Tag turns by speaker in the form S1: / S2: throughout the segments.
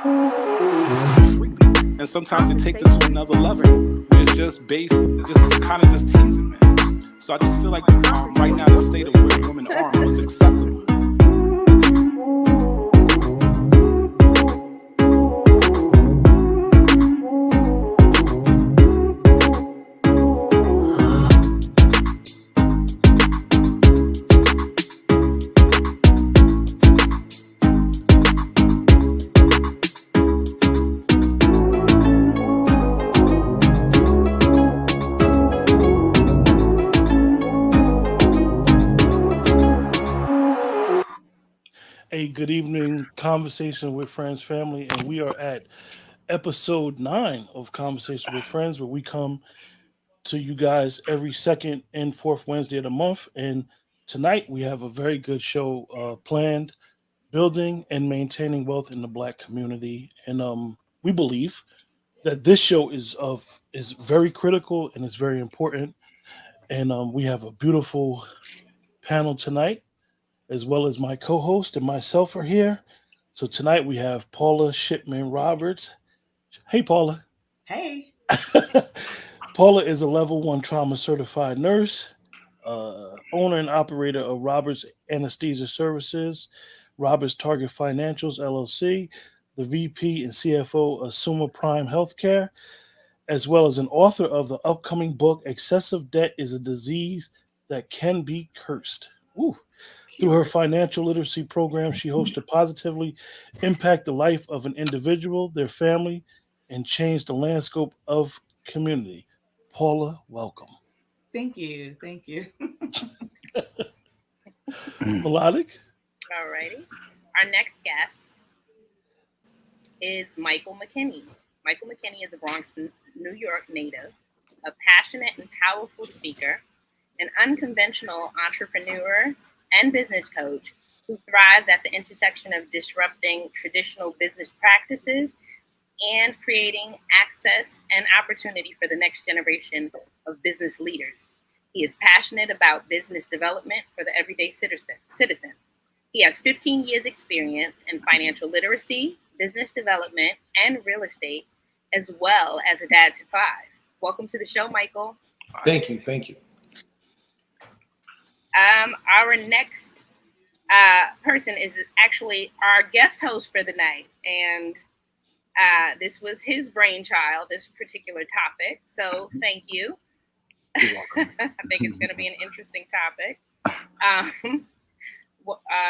S1: freely. And sometimes it takes it to another level where it's just based, just kind of just teasing, man. So I just feel like right now the state of where women are and what's acceptable.
S2: A good evening conversation with friends, family, and we are at episode 9 of Conversation with Friends, where we come to you guys every second and fourth Wednesday of the month. And tonight we have a very good show planned, building and maintaining wealth in the Black community. And we believe that this show is very critical and is very important. And we have a beautiful panel tonight, as well as my co-host and myself are here. So tonight we have Paula Shipman Roberts. Hey, Paula.
S3: Hey.
S2: Paula is a level 1 trauma certified nurse, owner and operator of Roberts Anesthesia Services, Roberts Target Financials LLC, the VP and CFO of Summa Prime Healthcare, as well as an author of the upcoming book, Excessive Debt is a Disease That Can Be Cursed. Woo. Through her financial literacy program, she hopes to positively impact the life of an individual, their family, and change the landscape of community. Paula, welcome.
S3: Thank you.
S2: Melodic?
S4: All righty. Our next guest is Michael McKinney. Michael McKinney is a Bronx, New York native, a passionate and powerful speaker, an unconventional entrepreneur and business coach who thrives at the intersection of disrupting traditional business practices and creating access and opportunity for the next generation of business leaders. He is passionate about business development for the everyday citizen. He has 15 years experience in financial literacy, business development, and real estate, as well as a dad to 5. Welcome to the show, Michael.
S5: Thank you.
S4: Our next person is actually our guest host for the night, and this was his brainchild, this particular topic. So thank you.
S1: You're welcome.
S4: I think it's going to be an interesting topic.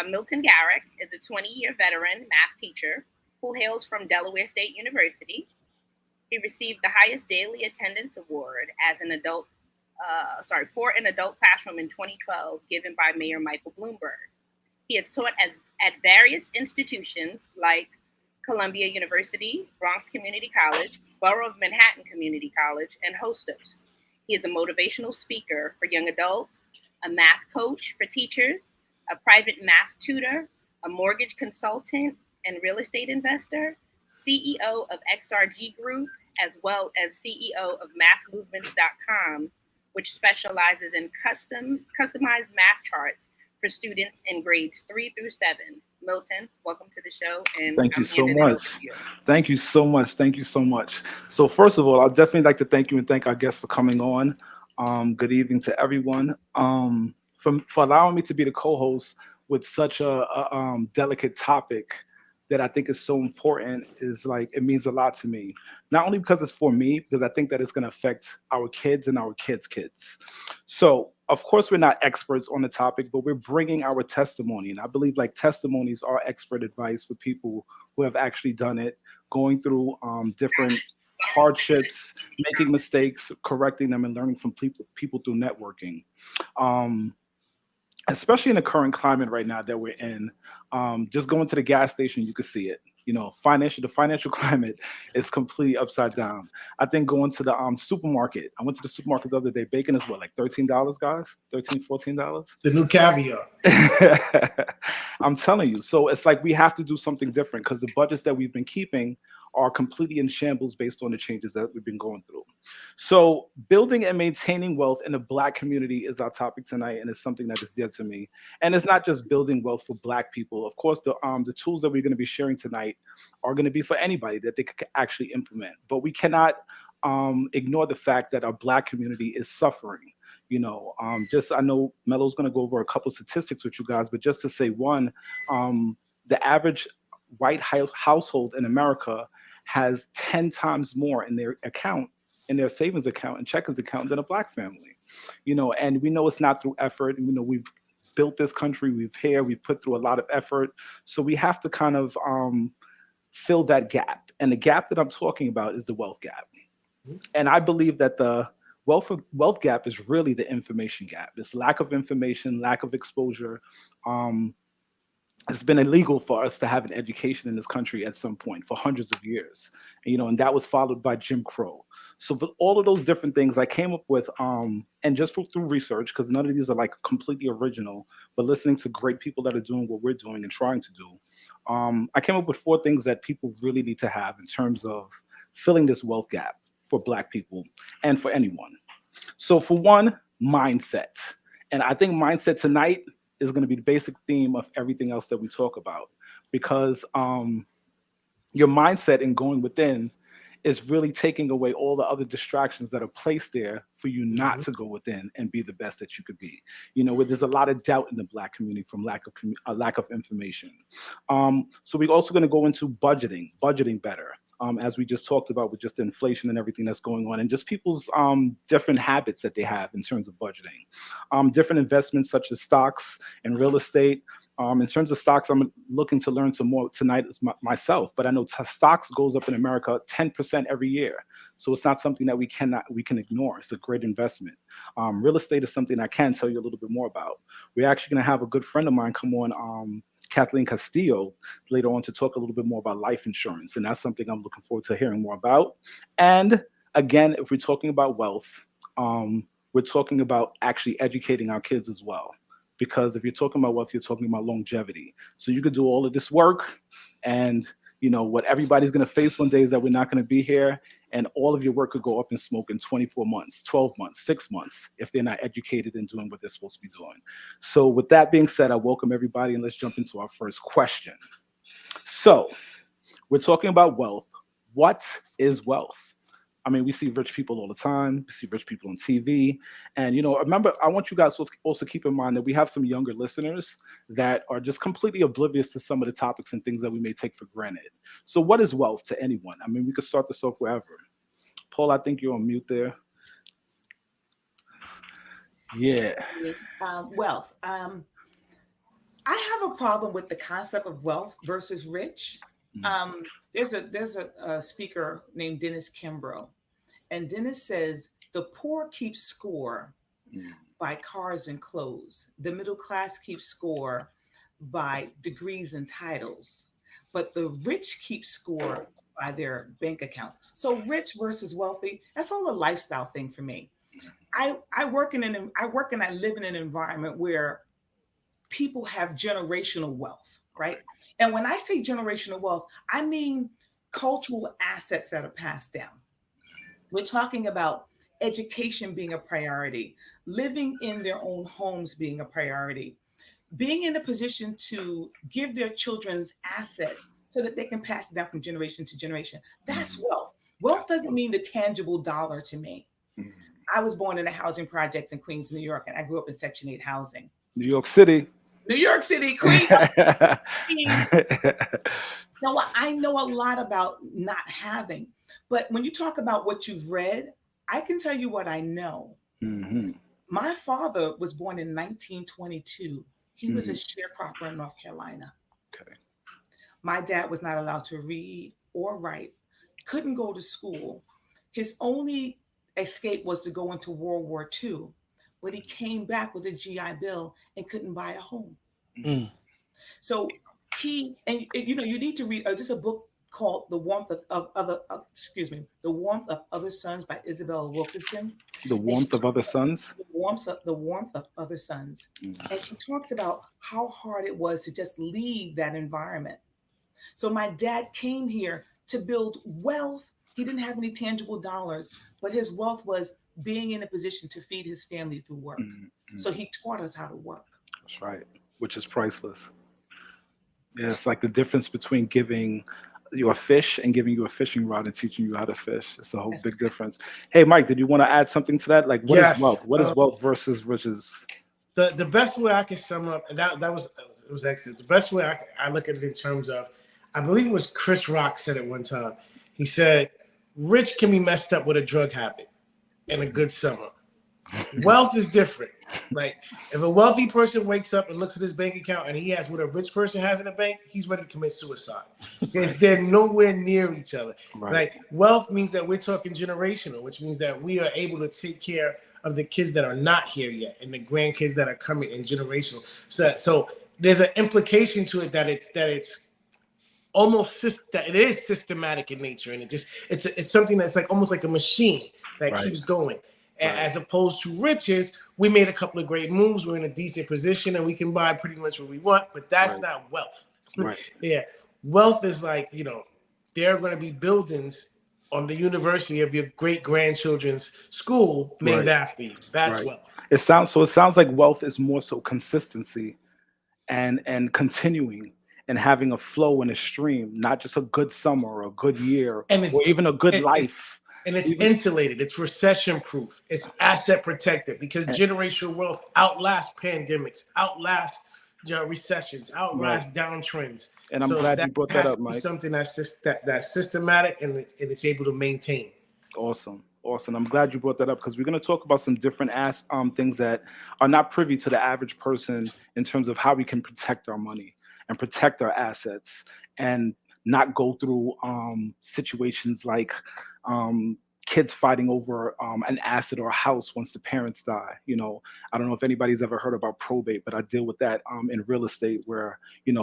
S4: Milton Garrick is a 20-year veteran math teacher who hails from Delaware State University. He received the highest daily attendance award as an adult. For an adult classroom in 2012, given by Mayor Michael Bloomberg. He has taught at various institutions like Columbia University, Bronx Community College, Borough of Manhattan Community College, and Hostos. He is a motivational speaker for young adults, a math coach for teachers, a private math tutor, a mortgage consultant and real estate investor, CEO of XRG Group, as well as CEO of MathMovements.com, which specializes in customized math charts for students in grades 3 through 7. Milton, welcome to the show. And
S1: Thank you so much. Thank you so much. So first of all, I'd definitely like to thank you and thank our guests for coming on. Good evening to everyone. For allowing me to be the co-host with such a delicate topic that I think is so important. Is like, it means a lot to me. Not only because it's for me, because I think that it's going to affect our kids and our kids' kids. So of course we're not experts on the topic, but we're bringing our testimony. And I believe like testimonies are expert advice for people who have actually done it, going through different hardships, making mistakes, correcting them, and learning from people through networking. Especially in the current climate right now that we're in, just going to the gas station, you can see it. You know, the financial climate is completely upside down. I think going to the supermarket, I went to the supermarket the other day, bacon is what, like $13, guys? $13, $14?
S5: The new caviar.
S1: I'm telling you. So it's like we have to do something different because the budgets that we've been keeping are completely in shambles based on the changes that we've been going through. So, building and maintaining wealth in the Black community is our topic tonight, and it's something that is dear to me. And it's not just building wealth for Black people. Of course, the tools that we're going to be sharing tonight are going to be for anybody that they could actually implement. But we cannot ignore the fact that our Black community is suffering. Just I know Melo's going to go over a couple of statistics with you guys, but just to say one, the average white household in America has 10 times more in their account, in their savings account and checkings account than a Black family. And we know it's not through effort. We've built this country, we've put through a lot of effort. So we have to kind of fill that gap. And the gap that I'm talking about is the wealth gap. And I believe that the wealth gap is really the information gap. It's lack of information, lack of exposure. It's been illegal for us to have an education in this country at some point for hundreds of years, and that was followed by Jim Crow. So for all of those different things, I came up with, and just through research, because none of these are like completely original, but listening to great people that are doing what we're doing and trying to do, I came up with 4 things that people really need to have in terms of filling this wealth gap for Black people and for anyone. So for one, mindset. And I think mindset tonight is going to be the basic theme of everything else that we talk about, because your mindset in going within is really taking away all the other distractions that are placed there for you not to go within and be the best that you could be. Where there's a lot of doubt in the Black community from lack of information. So we're also going to go into budgeting better. As we just talked about with just the inflation and everything that's going on, and just people's different habits that they have in terms of budgeting. Different investments such as stocks and real estate. In terms of stocks, I'm looking to learn some more tonight myself, but I know stocks goes up in America 10% every year. So it's not something that we can ignore. It's a great investment. Real estate is something I can tell you a little bit more about. We're actually going to have a good friend of mine come on, Kathleen Castillo, later on to talk a little bit more about life insurance. And that's something I'm looking forward to hearing more about. And again, if we're talking about wealth, we're talking about actually educating our kids as well. Because if you're talking about wealth, you're talking about longevity. So you could do all of this work, and what everybody's going to face one day is that we're not going to be here, and all of your work could go up in smoke in 24 months, 12 months, 6 months, if they're not educated and doing what they're supposed to be doing. So with that being said, I welcome everybody, and let's jump into our first question. So we're talking about wealth. What is wealth? I mean, we see rich people all the time. We see rich people on TV. And, remember, I want you guys to also keep in mind that we have some younger listeners that are just completely oblivious to some of the topics and things that we may take for granted. So what is wealth to anyone? I mean, we could start this off wherever. Paul, I think you're on mute there. Yeah.
S3: Wealth. I have a problem with the concept of wealth versus rich. There's a speaker named Dennis Kimbrough, and Dennis says the poor keep score by cars and clothes. The middle class keeps score by degrees and titles, but the rich keep score by their bank accounts. So rich versus wealthy, that's all a lifestyle thing for me. I work and I live in an environment where people have generational wealth, right? And when I say generational wealth, I mean cultural assets that are passed down. We're talking about education being a priority, living in their own homes being a priority, being in a position to give their children's asset so that they can pass it down from generation to generation. That's wealth. Wealth doesn't mean the tangible dollar to me. I was born in the housing projects in Queens, New York, and I grew up in Section 8 housing.
S1: New York City,
S3: Queens. So I know a lot about not having. But when you talk about what you've read, I can tell you what I know. My father was born in 1922. He was a sharecropper in North Carolina.
S1: Okay.
S3: My dad was not allowed to read or write, couldn't go to school. His only escape was to go into World War II, but he came back with a GI Bill and couldn't buy a home. So you need to read just a book called The Warmth of Other Suns by Isabel Wilkerson.
S1: The Warmth of Other Suns?
S3: The Warmth of Other Suns. And she talked about how hard it was to just leave that environment. So my dad came here to build wealth. He didn't have any tangible dollars, but his wealth was being in a position to feed his family through work.
S1: Mm-hmm.
S3: So he taught us how to work.
S1: That's right, which is priceless. Yeah, it's like the difference between giving you a fish and giving you a fishing rod and teaching you how to fish. It's a whole big difference. Hey, Mike, did you want to add something to that? Like, what is wealth? What is wealth versus riches?
S5: The best way I can sum up, and that was excellent. The best way I look at it in terms of, I believe it was Chris Rock said it one time. He said, rich can be messed up with a drug habit and a good summer. Wealth is different. Like, if a wealthy person wakes up and looks at his bank account and he has what a rich person has in a bank, he's ready to commit suicide because they're nowhere near each other.
S1: Right.
S5: Like, wealth means that we're talking generational, which means that we are able to take care of the kids that are not here yet and the grandkids that are coming in generational. So there's an implication to it that it's almost that it is systematic in nature, and it's something that's like almost like a machine that keeps going. As opposed to riches, we made a couple of great moves. We're in a decent position and we can buy pretty much what we want, but that's not wealth.
S1: Right.
S5: Yeah. Wealth is like, there are going to be buildings on the university of your great grandchildren's school named after you. That's wealth.
S1: It sounds like wealth is more so consistency and continuing and having a flow and a stream, not just a good summer or a good year or even a good life.
S5: And it's insulated. It's recession proof. It's asset protected because generational wealth outlasts pandemics, outlasts recessions, outlasts downtrends.
S1: And I'm glad you brought that up, Mike.
S5: Something that's systematic and it's able to maintain.
S1: Awesome. I'm glad you brought that up because we're going to talk about some different things that are not privy to the average person in terms of how we can protect our money and protect our assets and not go through situations like kids fighting over an asset or a house once the parents die. I don't know if anybody's ever heard about probate, but I deal with that in real estate where,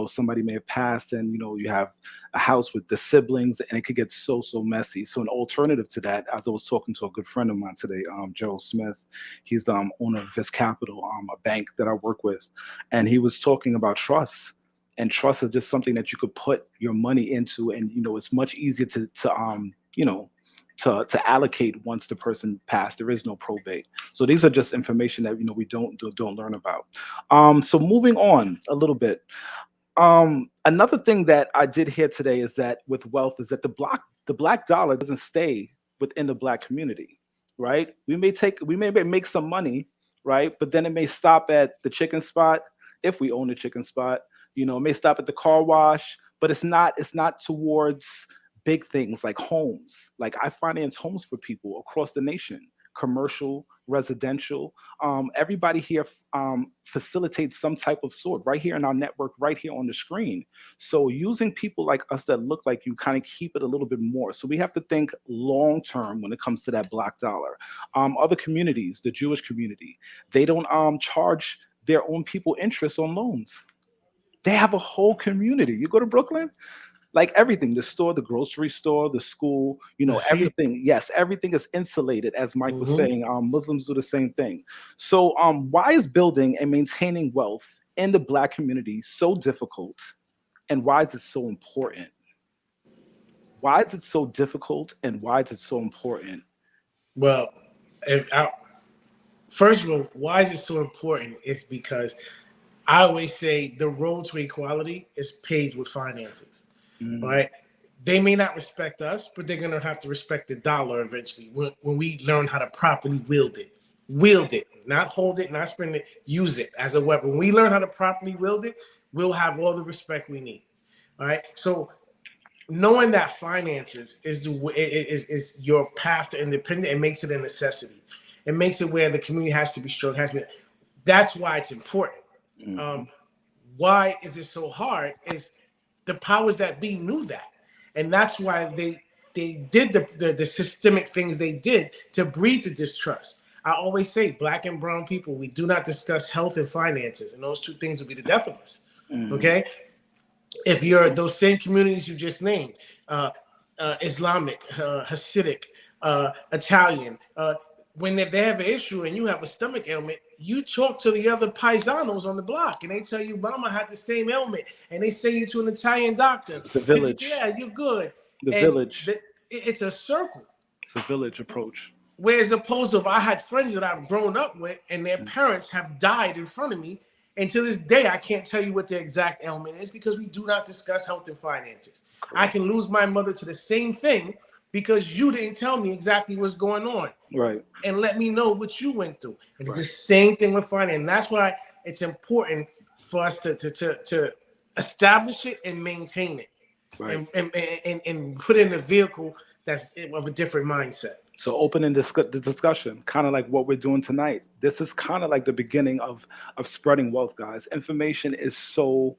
S1: somebody may have passed and, you have a house with the siblings and it could get so messy. So an alternative to that, as I was talking to a good friend of mine today, Gerald Smith, he's the owner of Vis Capital, a bank that I work with. And he was talking about trusts. And trust is just something that you could put your money into, and it's much easier to allocate once the person passed. There is no probate. So these are just information that we don't learn about. So moving on a little bit. Another thing that I did hear today is that with wealth is that the black dollar doesn't stay within the Black community, right? We may make some money, right? But then it may stop at the chicken spot if we own a chicken spot. It may stop at the car wash, but it's not towards big things like homes. Like I finance homes for people across the nation, commercial, residential. Everybody here facilitates some type of sort right here in our network, right here on the screen. So using people like us that look like you kind of keep it a little bit more. So we have to think long term when it comes to that black dollar. Other communities, the Jewish community, they don't charge their own people interest on loans. They have a whole community. You go to Brooklyn, like everything, the store, the grocery store, the school, everything. Yes, everything is insulated, as Mike was saying. Muslims do the same thing. So why is building and maintaining wealth in the Black community so difficult? And why is it so important? Why is it so difficult and why is it so important?
S5: Well, first of all, why is it so important? It's because I always say the road to equality is paved with finances, right? They may not respect us, but they're going to have to respect the dollar eventually when we learn how to properly wield it, not hold it, not spend it, use it as a weapon. When we learn how to properly wield it, we'll have all the respect we need, all right? So knowing that finances is your path to independence, it makes it a necessity. It makes it where the community has to be strong. That's why it's important. Why is it so hard? Is the powers that be knew that, and that's why they did the systemic things they did to breed the distrust. I always say, Black and brown people, we do not discuss health and finances, and those two things will be the death of us. Okay, if you're those same communities you just named, Islamic, Hasidic, Italian. When they have an issue and you have a stomach ailment, you talk to the other paisanos on the block and they tell you Mama had the same ailment and they send you to an Italian doctor.
S1: The village.
S5: Yeah, you're good.
S1: The
S5: And
S1: village.
S5: It's a circle.
S1: It's a village approach.
S5: Whereas opposed to if I had friends that I've grown up with and their parents have died in front of me, and to this day I can't tell you what the exact ailment is because we do not discuss health and finances. Correct. I can lose my mother to the same thing because you didn't tell me exactly what's going on.
S1: Right.
S5: And let me know what you went through. And it's the same thing with finance. And that's why it's important for us to establish it and maintain it. Right. And put in a vehicle that's of a different mindset.
S1: So opening the discussion, kind of like what we're doing tonight. This is kind of like the beginning of spreading wealth, guys. Information is so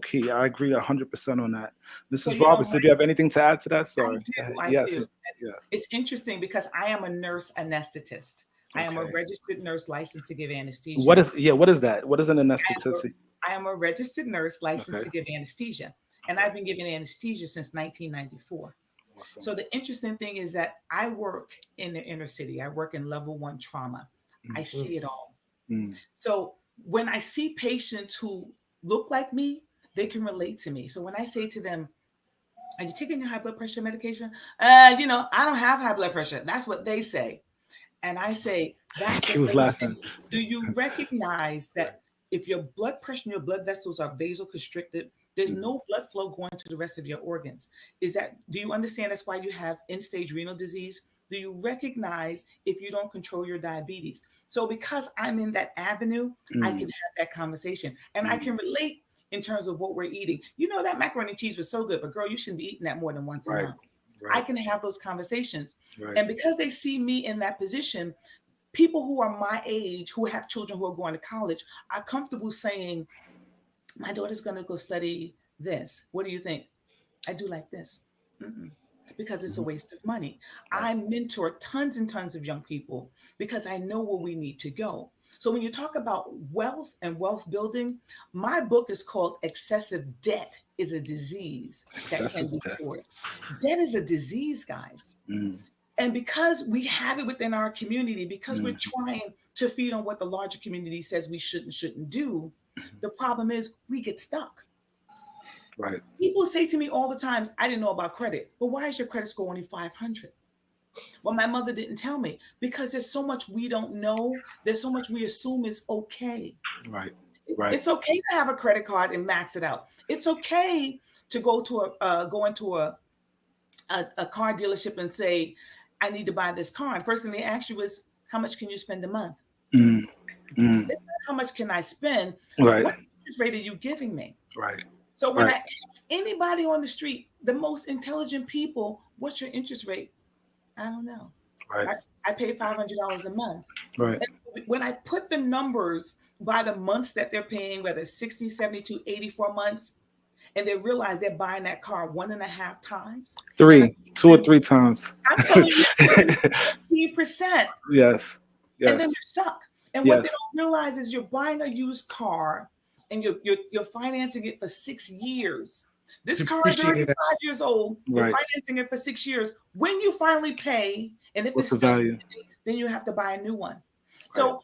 S1: key. I agree 100% on that. Mrs. Roberts, did you have anything to add to that? Sorry.
S3: I do. Yes. It's interesting because I am a nurse anesthetist. Okay. I am a registered nurse licensed to give anesthesia.
S1: What is that? What is an anesthetist?
S3: I am a registered nurse licensed to give anesthesia. And I've been giving anesthesia since 1994. Awesome. So the interesting thing is that I work in the inner city. I work in level 1 trauma. Mm-hmm. I see it all. Mm-hmm. So when I see patients who look like me, they can relate to me. So when I say to them, are you taking your high blood pressure medication? I don't have high blood pressure. That's what they say. And I say, that's
S1: she was laughing.
S3: Do you recognize that if your blood pressure and your blood vessels are vasoconstricted, there's no blood flow going to the rest of your organs? Do you understand that's why you have end-stage renal disease? Do you recognize if you don't control your diabetes? So because I'm in that avenue, I can have that conversation. And I can relate in terms of what we're eating. That macaroni and cheese was so good, but girl, you shouldn't be eating that more than once a month. Right. I can have those conversations. Right. And because they see me in that position, people who are my age, who have children who are going to college, are comfortable saying, my daughter's going to go study this. What do you think? I do like this. Because it's a waste of money. I mentor tons and tons of young people because I know where we need to go. So when you talk about wealth and wealth building, my book is called Excessive Debt is a Disease That Can Be Cured. Debt is a disease, guys. And because we have it within our community, because we're trying to feed on what the larger community says we shouldn't do, the problem is we get stuck.
S1: Right.
S3: People say to me all the time, I didn't know about credit. But why is your credit score only 500? Well, my mother didn't tell me because there's so much we don't know. There's so much we assume is okay.
S1: Right.
S3: It's okay to have a credit card and max it out. It's okay to go into a car dealership and say, I need to buy this car. And first thing they ask you is, how much can you spend a month? It's not how much can I spend?
S1: Right.
S3: What interest rate are you giving me?
S1: Right.
S3: So when I ask anybody on the street, the most intelligent people, what's your interest rate? I don't know.
S1: Right.
S3: I pay $500 a month.
S1: Right.
S3: And when I put the numbers by the months that they're paying, whether it's 60, 72, 84 months, and they realize they're buying that car 1.5 times.
S1: 2 or 3 times.
S3: I'm telling you, 15%.
S1: Yes.
S3: And then you're stuck. And what they don't realize is you're buying a used car and you're financing it for 6 years. This car is already 5 years old. You're financing it for 6 years. When you finally pay, and if
S1: what's the value?
S3: Then you have to buy a new one. Right. So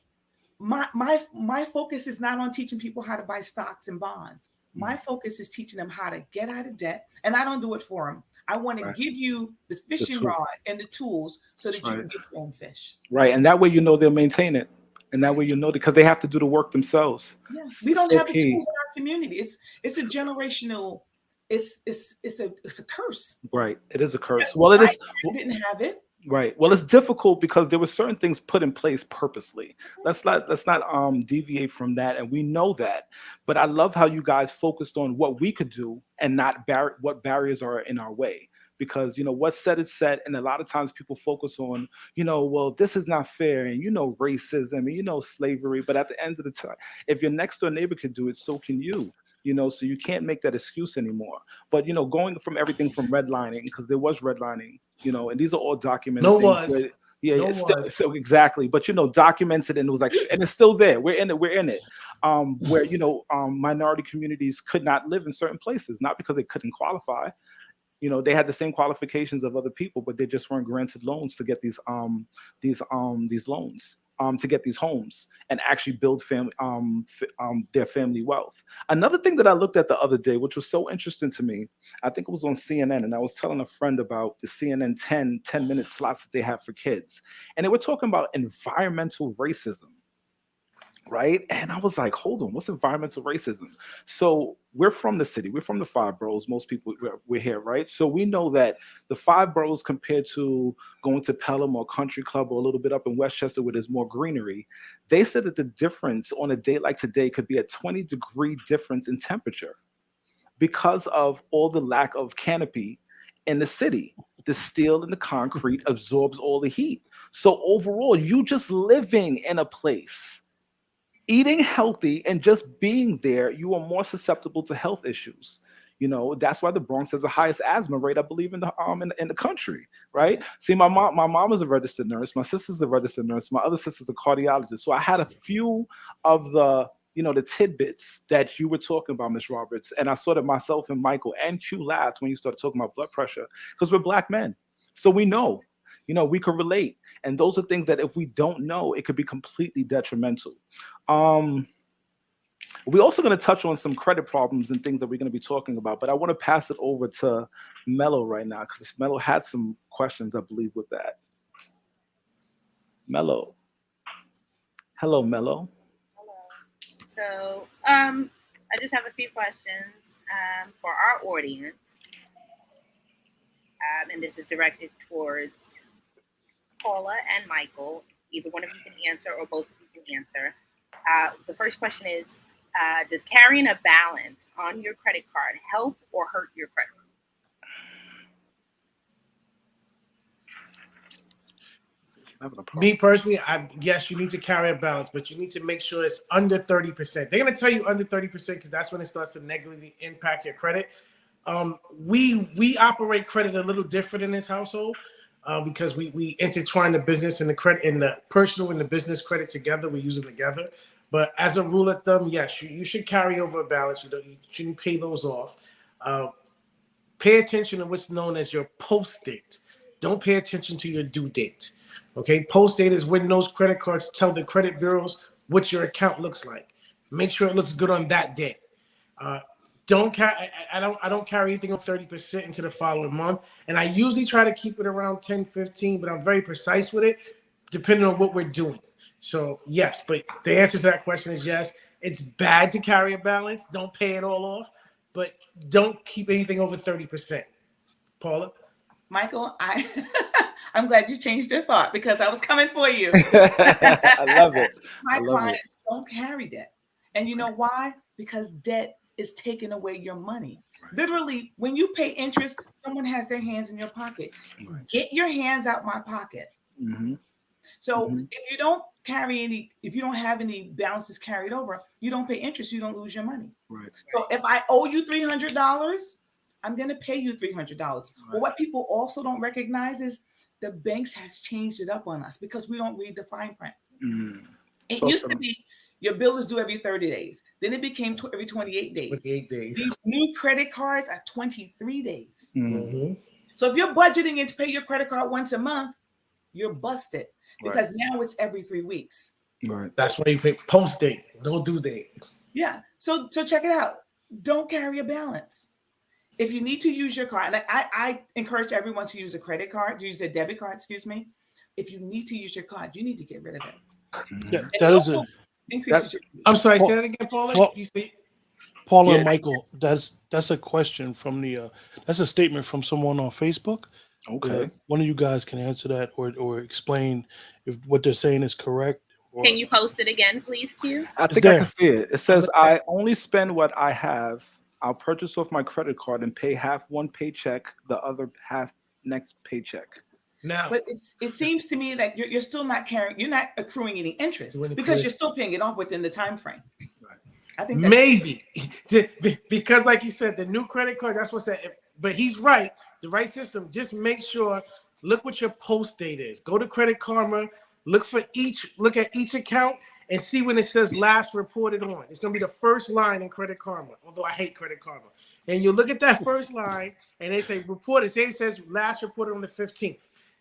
S3: my focus is not on teaching people how to buy stocks and bonds. My focus is teaching them how to get out of debt, and I don't do it for them. I want to give you the fishing rod and the tools so that you can get your own fish.
S1: Right, and that way they'll maintain it, and that way because they have to do the work themselves.
S3: Yes, we don't have the tools in our community. It's a generational. It's a curse.
S1: Right, it is a curse.
S3: Yeah, well, it is. Didn't have it.
S1: Right. Well, it's difficult because there were certain things put in place purposely. Let's not deviate from that, and we know that. But I love how you guys focused on what we could do and not what barriers are in our way. Because what's said is said, and a lot of times people focus on well, this is not fair, and racism, and slavery. But at the end of the time, if your next door neighbor could do it, so can you. So you can't make that excuse anymore. But going from everything from redlining, because there was redlining, and these are all documented. So exactly. But documented, and it was like, and it's still there. We're in it. Where minority communities could not live in certain places, not because they couldn't qualify. They had the same qualifications of other people, but they just weren't granted loans to get these loans. to get these homes and actually build their family wealth. Another thing that I looked at the other day, which was so interesting to me, I think it was on CNN, and I was telling a friend about the CNN 10-minute slots that they have for kids. And they were talking about environmental racism, right? And I was like, hold on, what's environmental racism? So we're from the city, we're from the 5 boroughs. Most people, we're here, right? So we know that the 5 boroughs compared to going to Pelham or Country Club or a little bit up in Westchester where there's more greenery, they said that the difference on a day like today could be a 20-degree difference in temperature because of all the lack of canopy in the city. The steel and the concrete absorbs all the heat. So overall, you just living in a place, eating healthy and just being there, you are more susceptible to health issues. You know, that's why the Bronx has the highest asthma rate, I believe, in the country, right? See, my mom is a registered nurse, my sister's a registered nurse, my other sister's a cardiologist. So I had a few of the, you know, the tidbits that you were talking about, Ms. Roberts, and I saw that myself and Michael and Q laughed when you started talking about blood pressure, because we're Black men, so we know. You know, we can relate. And those are things that if we don't know, it could be completely detrimental. We're also going to touch on some credit problems and things that we're going to be talking about, but I want to pass it over to Mello right now, because Mello had some questions, I believe, with that. Mello. Hello, Mello.
S4: Hello. So I just have a few questions for our audience. And this is directed towards Paula and Michael. Either one of you can answer or both of you can answer. The first question is, does carrying a balance on your credit card help or hurt your credit?
S5: Me personally, yes, you need to carry a balance, but you need to make sure it's under 30%. They're going to tell you under 30% because that's when it starts to negatively impact your credit. We operate credit a little different in this household because we intertwine the business and the credit and the personal and the business credit together. We use them together. But as a rule of thumb, yes, you should carry over a balance. You shouldn't pay those off. Pay attention to what's known as your post date. Don't pay attention to your due date. Okay, post date is when those credit cards tell the credit bureaus what your account looks like. Make sure it looks good on that day. I don't carry anything on 30% into the following month, and I usually try to keep it around 10, 15, but I'm very precise with it, depending on what we're doing. So yes, but the answer to that question is yes. It's bad to carry a balance. Don't pay it all off, but don't keep anything over 30%. Paula?
S3: Michael, I'm glad you changed your thought because I was coming for you.
S1: I love it.
S3: My clients don't carry debt. And you know why? Because debt is taking away your money. Right. Literally, when you pay interest, someone has their hands in your pocket. Right. Get your hands out my pocket. Mm-hmm. So if you don't have any balances carried over, you don't pay interest, you don't lose your money. Right. So if I owe you $300, I'm going to pay you $300. Right. But what people also don't recognize is the banks has changed it up on us because we don't read the fine print. Mm. It used to be your bill is due every 30 days. Then it became every 28 days. 28 days. These new credit cards are 23 days. Mm-hmm. So if you're budgeting to pay your credit card once a month, you're busted because now it's every 3 weeks.
S5: Right. That's why you pay post date, no due date.
S3: Yeah. So check it out. Don't carry a balance. If you need to use your card, and I encourage everyone to use a credit card, use a debit card, excuse me. If you need to use your card, you need to get rid of it.
S2: Yeah, that is
S5: I'm sorry, say that again, Paula.
S2: Paula and Michael, that's a question from that's a statement from someone on Facebook.
S1: Okay.
S2: One of you guys can answer that or explain if what they're saying is correct.
S4: Can you post it again, please, Q?
S1: I think I can see it. It says, I only spend what I have. I'll purchase off my credit card and pay half one paycheck, the other half next paycheck.
S3: Now, but it seems to me that you're still not carrying, you're not accruing any interest because you're still paying it off within the time frame. Right. I think
S5: maybe because, like you said, the new credit card. That's what's that. But he's right. The right system. Just make sure. Look what your post date is. Go to Credit Karma. Look at each account and see when it says last reported on. It's going to be the first line in Credit Karma, although I hate Credit Karma. And you look at that first line and they say reported. Say it says last reported on the 15th.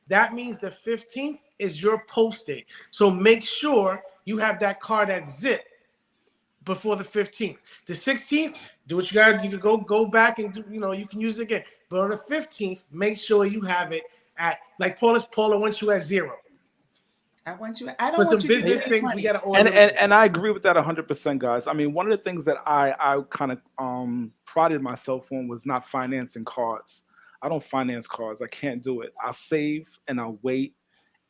S5: that means the 15th is your post date. So make sure you have that car that's zipped before the 15th. The 16th, do what you got. You can go back and do, you can use it again. But on the 15th, make sure you have it at, like Paula wants you at 0.
S3: I want you.
S5: For
S3: I don't
S5: some
S3: want you to
S5: business
S3: get
S5: things,
S3: money.
S5: we got to
S1: And,
S5: order.
S1: and I agree with that 100%, guys. I mean, one of the things that I kind of prided myself on was not financing cars. I don't finance cars. I can't do it. I save and I wait,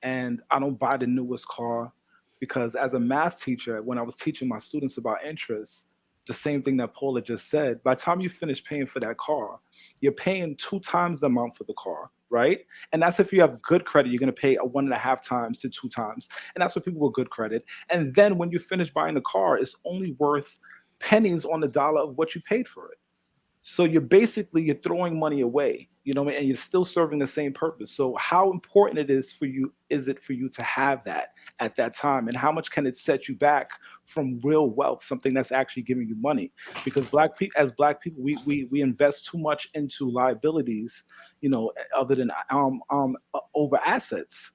S1: and I don't buy the newest car, because as a math teacher, when I was teaching my students about interest, the same thing that Paula just said, by the time you finish paying for that car, you're paying 2 times the amount for the car, right? And that's if you have good credit, you're going to pay 1.5 times to 2 times. And that's for people with good credit. And then when you finish buying the car, it's only worth pennies on the dollar of what you paid for it. So you're throwing money away, and you're still serving the same purpose. So how important is it for you to have that at that time? And how much can it set you back from real wealth, something that's actually giving you money? Because as black people, we invest too much into liabilities, other than over assets.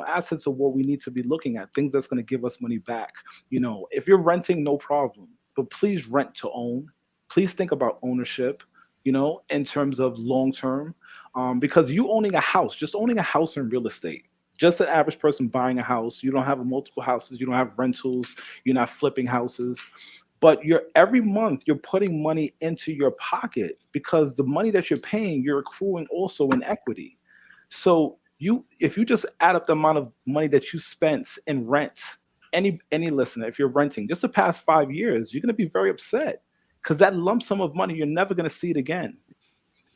S1: Assets are what we need to be looking at, things that's going to give us money back. If you're renting, no problem, but please rent to own. Please think about ownership, in terms of long term, because you owning a house, just owning a house in real estate, just an average person buying a house, you don't have multiple houses, you don't have rentals, you're not flipping houses, but every month you're putting money into your pocket, because the money that you're paying, you're accruing also in equity. So if you just add up the amount of money that you spent in rent, any listener, if you're renting just the past 5 years, you're going to be very upset, because that lump sum of money, you're never going to see it again.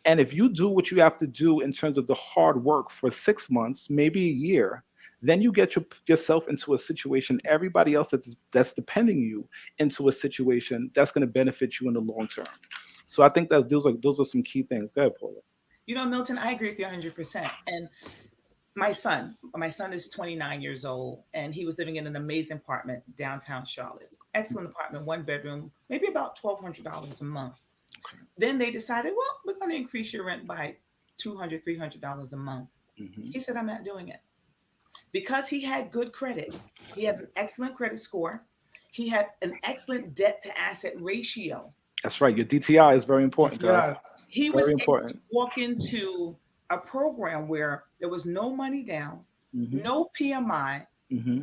S1: And if you do what you have to do in terms of the hard work for 6 months, maybe a year, then you get yourself into a situation, everybody else that's depending you into a situation that's going to benefit you in the long term. So I think that those are some key things. Go ahead, Paula.
S3: Milton, I agree with you 100%. And my son is 29 years old, and he was living in an amazing apartment downtown Charlotte. Excellent apartment, 1 bedroom, maybe about $1,200 a month.
S1: Okay.
S3: Then they decided, well, we're going to increase your rent by $200, $300 a month.
S1: Mm-hmm.
S3: He said, I'm not doing it. Because he had good credit. He had an excellent credit score. He had an excellent debt to asset ratio.
S1: That's right. Your DTI is very important, guys.
S5: Yeah.
S3: He
S1: Very
S3: was
S1: important.
S3: able to walk into a program where there was no money down,
S1: Mm-hmm.
S3: no PMI.
S1: Mm-hmm.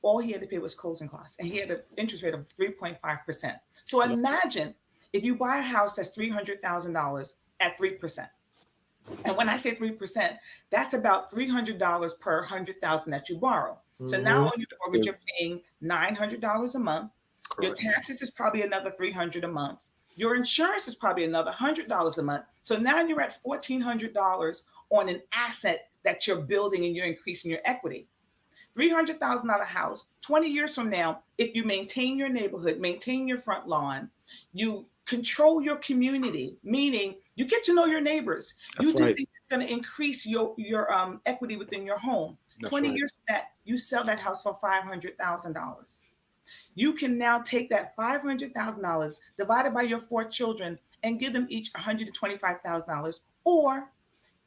S3: All he had to pay was closing costs, and he had an interest rate of 3.5%. So imagine if you buy a house that's $300,000 at 3%. And when I say 3%, that's about $300 per 100,000 that you borrow. Mm-hmm. So now on your mortgage, you're paying $900 a month. Correct. Your taxes is probably another $300 a month. Your insurance is probably another $100 a month. So now you're at $1,400 on an asset that you're building, and you're increasing your equity. $300,000 house, 20 years from now, if you maintain your neighborhood, maintain your front lawn, you control your community, meaning you get to know your neighbors.
S1: That's
S3: you do
S1: right.
S3: things that's going to increase your equity within your home.
S1: That's
S3: 20
S1: right.
S3: years from that, you sell that house for $500,000. You can now take that $500,000 divided by your 4 children and give them each $125,000, or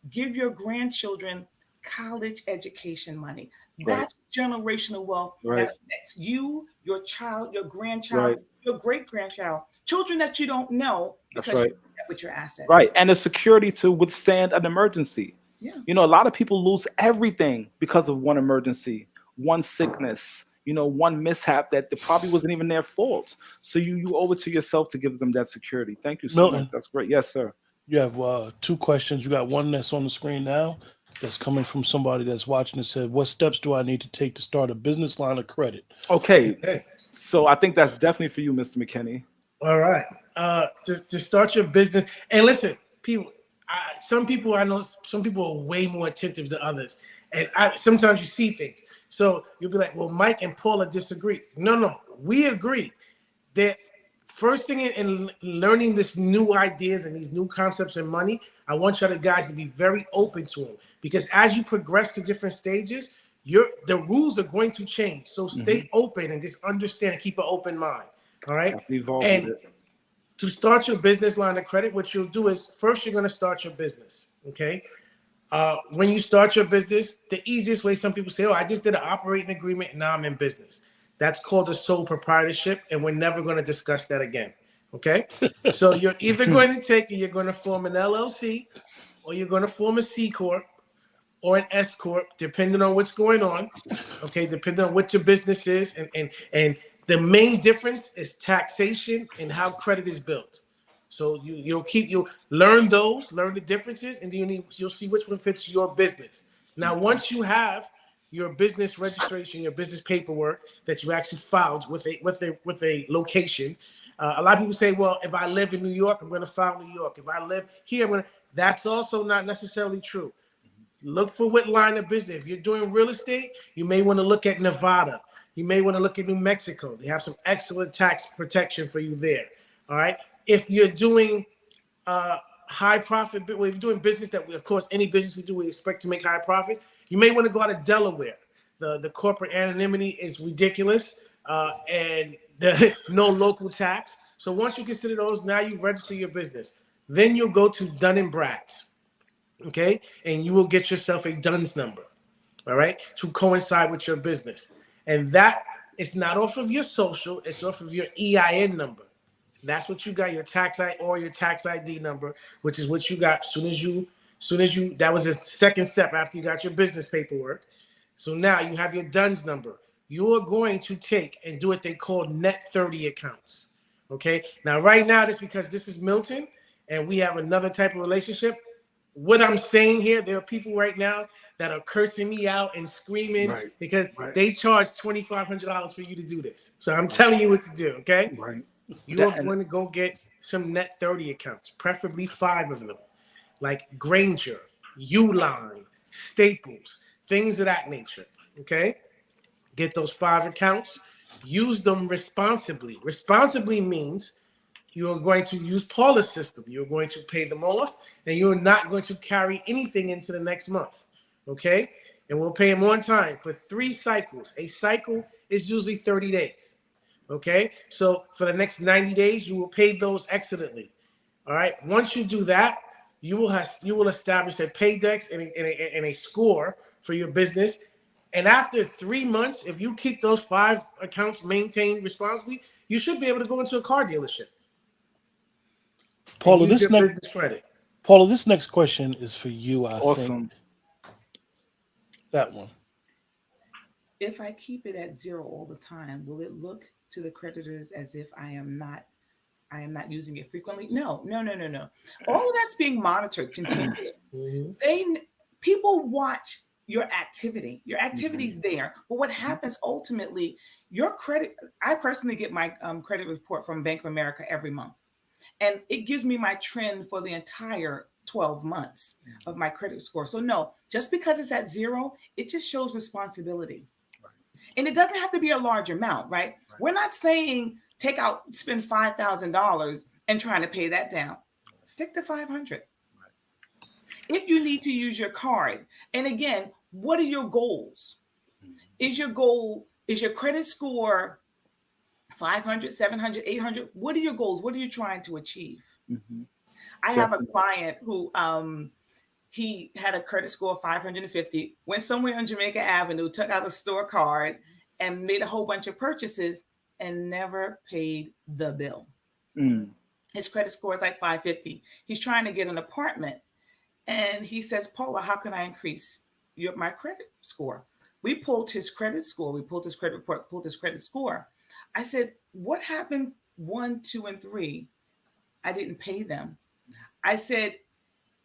S3: give your grandchildren college education money.
S1: Right.
S3: That's generational wealth that affects you, your child, your grandchild, your great-grandchild, children that you don't know, because you do that with your assets.
S1: Right. And the security to withstand an emergency.
S3: Yeah.
S1: A lot of people lose everything because of one emergency, one sickness, one mishap that probably wasn't even their fault. So you owe it to yourself to give them that security. Thank you so much. That's great. Yes, sir.
S2: You have 2 questions. You got one that's on the screen now that's coming from somebody that's watching and said, what steps do I need to take to start a business line of credit?
S1: Okay. So I think that's definitely for you, Mr. McKinney.
S5: All right. To start your business. And listen, people, some people are way more attentive than others. And sometimes you see things. So you'll be like, well, Mike and Paula disagree. No, we agree that first thing in learning this new ideas and these new concepts in money, I want you guys to be very open to them, because as you progress to different stages, the rules are going to change. So stay open and just understand and keep an open mind. All right. And to start your business line of credit, what you'll do is first you're going to start your business. Okay. when you start your business, the easiest way, some people say, oh, I just did an operating agreement and now I'm in business. That's called a sole proprietorship, and we're never going to discuss that again. Okay? So you're either going to you're going to form an LLC, or you're going to form a C Corp or an S Corp, depending on what's going on. Okay, depending on what your business is. And the main difference is taxation and how credit is built. So you'll learn the differences, and then you'll see which one fits your business. Now, once you have your business registration, your business paperwork that you actually filed with a location, a lot of people say, well, if I live in New York, I'm going to file New York. If I live here, that's also not necessarily true. Look for what line of business. If you're doing real estate, you may want to look at Nevada. You may want to look at New Mexico. They have some excellent tax protection for you there. All right. If you're doing high profit, if you're doing business of course, any business we do, we expect to make high profits. You may want to go out of Delaware. The corporate anonymity is ridiculous, and no local tax. So once you consider those, now you register your business. Then you'll go to Dun & Brad's. Okay, and you will get yourself a DUNS number, all right, to coincide with your business. And that is not off of your social, it's off of your EIN number. That's what you got, your tax ID or your tax ID number, which is what you got soon as you, that was a second step after you got your business paperwork. So now you have your DUNS number. You are going to take and do what they call net 30 accounts. Okay, now right now, because this is Milton and we have another type of relationship. What I'm saying here, there are people right now that are cursing me out and screaming because they charge $2,500 for you to do this. So I'm telling you what to do, okay?
S1: Right.
S5: You are going to go get some net 30 accounts, preferably 5 of them, like Granger, Uline, Staples, things of that nature, okay? Get those 5 accounts. Use them responsibly. Responsibly means you're going to use Paula's system. You're going to pay them off, and you're not going to carry anything into the next month, okay? And we'll pay them on time for 3 cycles. A cycle is usually 30 days, okay? So for the next 90 days, you will pay those excellently, all right? Once you do that, you will establish a paydex and a score for your business. And after 3 months, if you keep those 5 accounts maintained responsibly, you should be able to go into a car dealership.
S2: Paula, this next question is for you, I think. That one.
S3: If I keep it at 0 all the time, will it look to the creditors as if I am not using it frequently? No. All of that's being monitored continually. People watch your activity. Your activity's there. But what happens ultimately, your credit, I personally get my credit report from Bank of America every month. And it gives me my trend for the entire 12 months of my credit score. So no, just because it's at 0, it just shows responsibility. Right. And it doesn't have to be a large amount, right? We're not saying spend $5,000 and trying to pay that down. Stick to $500. Right. If you need to use your card, and again, what are your goals? Is your credit score 500, 700, 800? What are your goals? What are you trying to achieve? Mm-hmm. I have a client who he had a credit score of 550, went somewhere on Jamaica Avenue, took out a store card and made a whole bunch of purchases and never paid the bill. Mm. His credit score is like 550. He's trying to get an apartment. And he says, Paula, how can I increase my credit score? We pulled his credit score. We pulled his credit report, pulled his credit score. I said, what happened 1, 2, and 3? I didn't pay them. I said,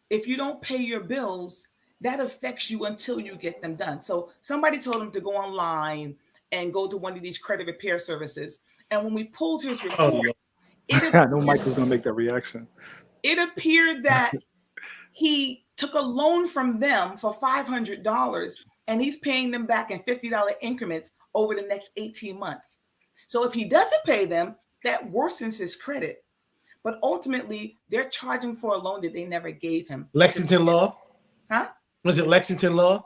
S3: if you don't pay your bills, that affects you until you get them done. So somebody told him to go online and go to one of these credit repair services. And when we pulled his report,
S1: I know Michael's going to make that reaction.
S3: It appeared that he took a loan from them for $500 and he's paying them back in $50 increments over the next 18 months. So if he doesn't pay them, that worsens his credit. But ultimately, they're charging for a loan that they never gave him.
S5: Lexington Law?
S3: Huh?
S5: Was it Lexington Law?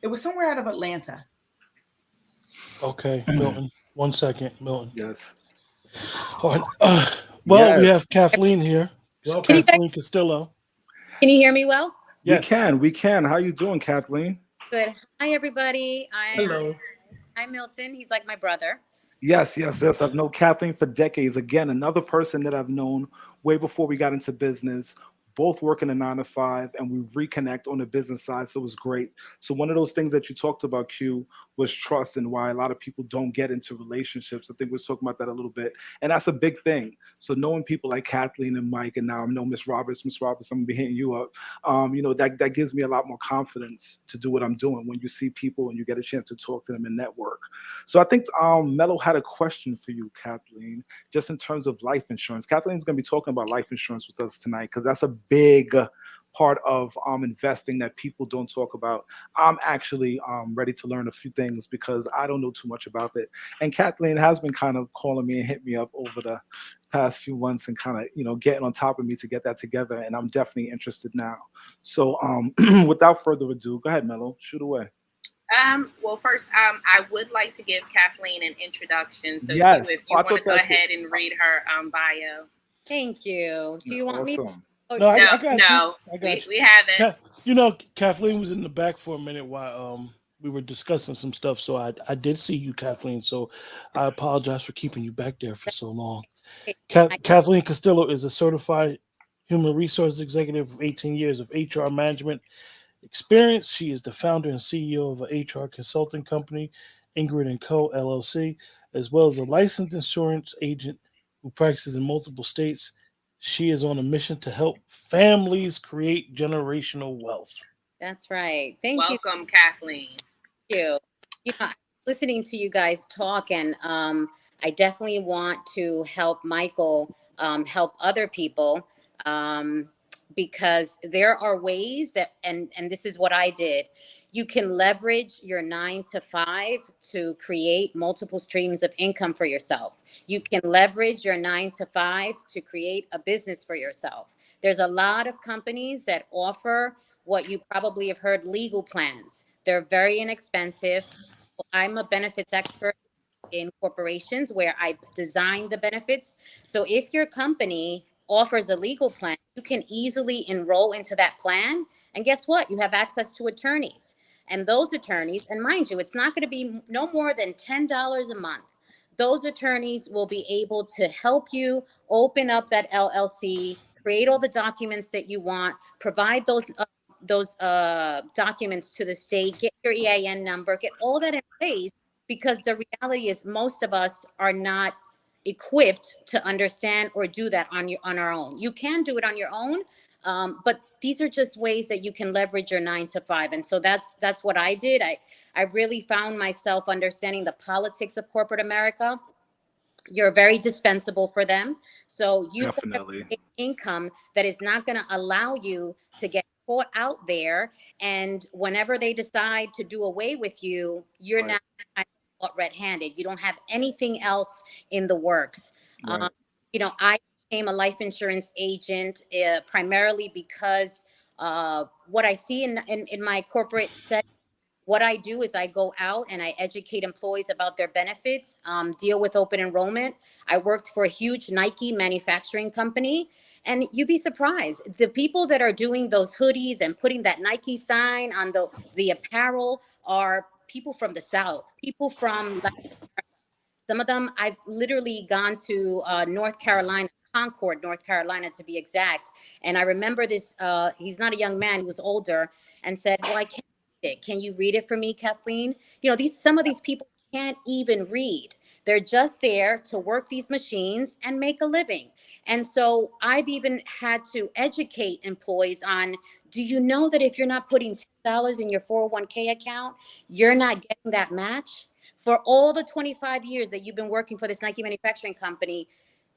S3: It was somewhere out of Atlanta.
S2: Okay, Milton. 1 second, Milton.
S1: Yes.
S2: We have Kathleen here. Well, Kathleen Castillo.
S6: Can you hear me well?
S2: Yes.
S1: We can. How you doing, Kathleen?
S6: Good. Hi, everybody.
S5: Hello.
S6: I'm Milton. He's like my brother.
S1: Yes, yes, yes. I've known Kathleen for decades. Again, another person that I've known way before we got into business. Both working a 9 to 5, and we reconnect on the business side. So it was great. So one of those things that you talked about, Q, was trust, and why a lot of people don't get into relationships. I think we are talking about that a little bit, and that's a big thing. So knowing people like Kathleen and Mike, and now I know Miss Roberts. Miss Roberts, I'm gonna be hitting you up. That gives me a lot more confidence to do what I'm doing when you see people and you get a chance to talk to them and network. So I think Mello had a question for you, Kathleen, just in terms of life insurance. Kathleen's going to be talking about life insurance with us tonight because that's a big part of investing that people don't talk about. I'm actually ready to learn a few things because I don't know too much about it. And Kathleen has been kind of calling me and hit me up over the past few months and kind of, getting on top of me to get that together. And I'm definitely interested now. So without further ado, go ahead, Mello, shoot away.
S4: Well, first, I would like to give Kathleen an introduction. So,
S1: Yes.
S4: if you want to go ahead and read her bio.
S6: Thank you. Do you want me?
S2: No, I got
S4: no,
S2: you. I got you.
S4: We haven't.
S2: Kathleen was in the back for a minute while we were discussing some stuff. So I did see you, Kathleen. So I apologize for keeping you back there for so long. Kathleen Castillo is a certified human resources executive with 18 years of HR management experience. She is the founder and CEO of an HR consulting company, Ingrid & Co. LLC, as well as a licensed insurance agent who practices in multiple states. She is on a mission to help families create generational wealth.
S6: That's right. Thank you.
S4: Welcome, Kathleen.
S6: Thank you. Listening to you guys talk, and I definitely want to help Michael help other people. Because there are ways that, and this is what I did, you can leverage your 9 to 5 to create multiple streams of income for yourself. You can leverage your 9 to 5 to create a business for yourself. There's a lot of companies that offer what you probably have heard, legal plans. They're very inexpensive. I'm a benefits expert in corporations where I design the benefits. So if your company offers a legal plan, you can easily enroll into that plan. And guess what? You have access to attorneys. And those attorneys, and mind you, it's not going to be no more than $10 a month. Those attorneys will be able to help you open up that LLC, create all the documents that you want, provide those documents to the state, get your EIN number, get all that in place, because the reality is most of us are not equipped to understand or do that on our own. You can do it on your own, but these are just ways that you can leverage your 9 to 5. And so that's what I did. I really found myself understanding the politics of corporate America. You're very dispensable for them. So you've got to create income that is not going to allow you to get caught out there. And whenever they decide to do away with you, you're not caught red-handed. You don't have anything else in the works.
S1: Right.
S6: I became a life insurance agent primarily because what I see in my corporate setting. What I do is I go out and I educate employees about their benefits, deal with open enrollment. I worked for a huge Nike manufacturing company, and you'd be surprised. The people that are doing those hoodies and putting that Nike sign on the apparel are people from the South, people from some of them. I've literally gone to North Carolina, Concord, North Carolina, to be exact. And I remember this, he's not a young man, he was older, and said, well, I can't read it. Can you read it for me, Kathleen? Some of these people can't even read. They're just there to work these machines and make a living. And so I've even had to educate employees on, do you know that if you're not putting $10 in your 401k account, you're not getting that match? For all the 25 years that you've been working for this Nike manufacturing company,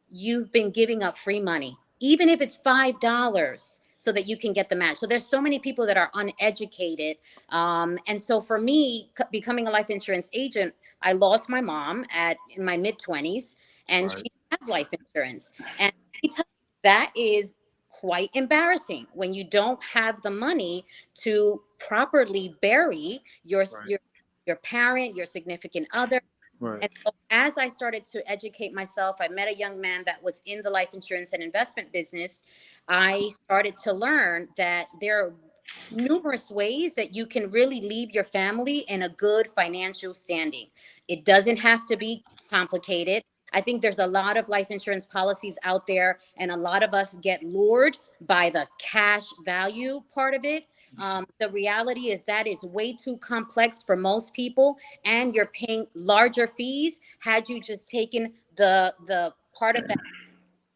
S6: you've been giving up free money, even if it's $5, so that you can get the match. So there's so many people that are uneducated. And so for me, becoming a life insurance agent, I lost my mom in my mid-20s, and she didn't have life insurance. And that is quite embarrassing when you don't have the money to properly bury your parent, your significant other.
S1: Right.
S6: And so as I started to educate myself, I met a young man that was in the life insurance and investment business. I started to learn that there are numerous ways that you can really leave your family in a good financial standing. It doesn't have to be complicated. I think there's a lot of life insurance policies out there, and a lot of us get lured by the cash value part of it. The reality is that is way too complex for most people, and you're paying larger fees had you just taken the part of that,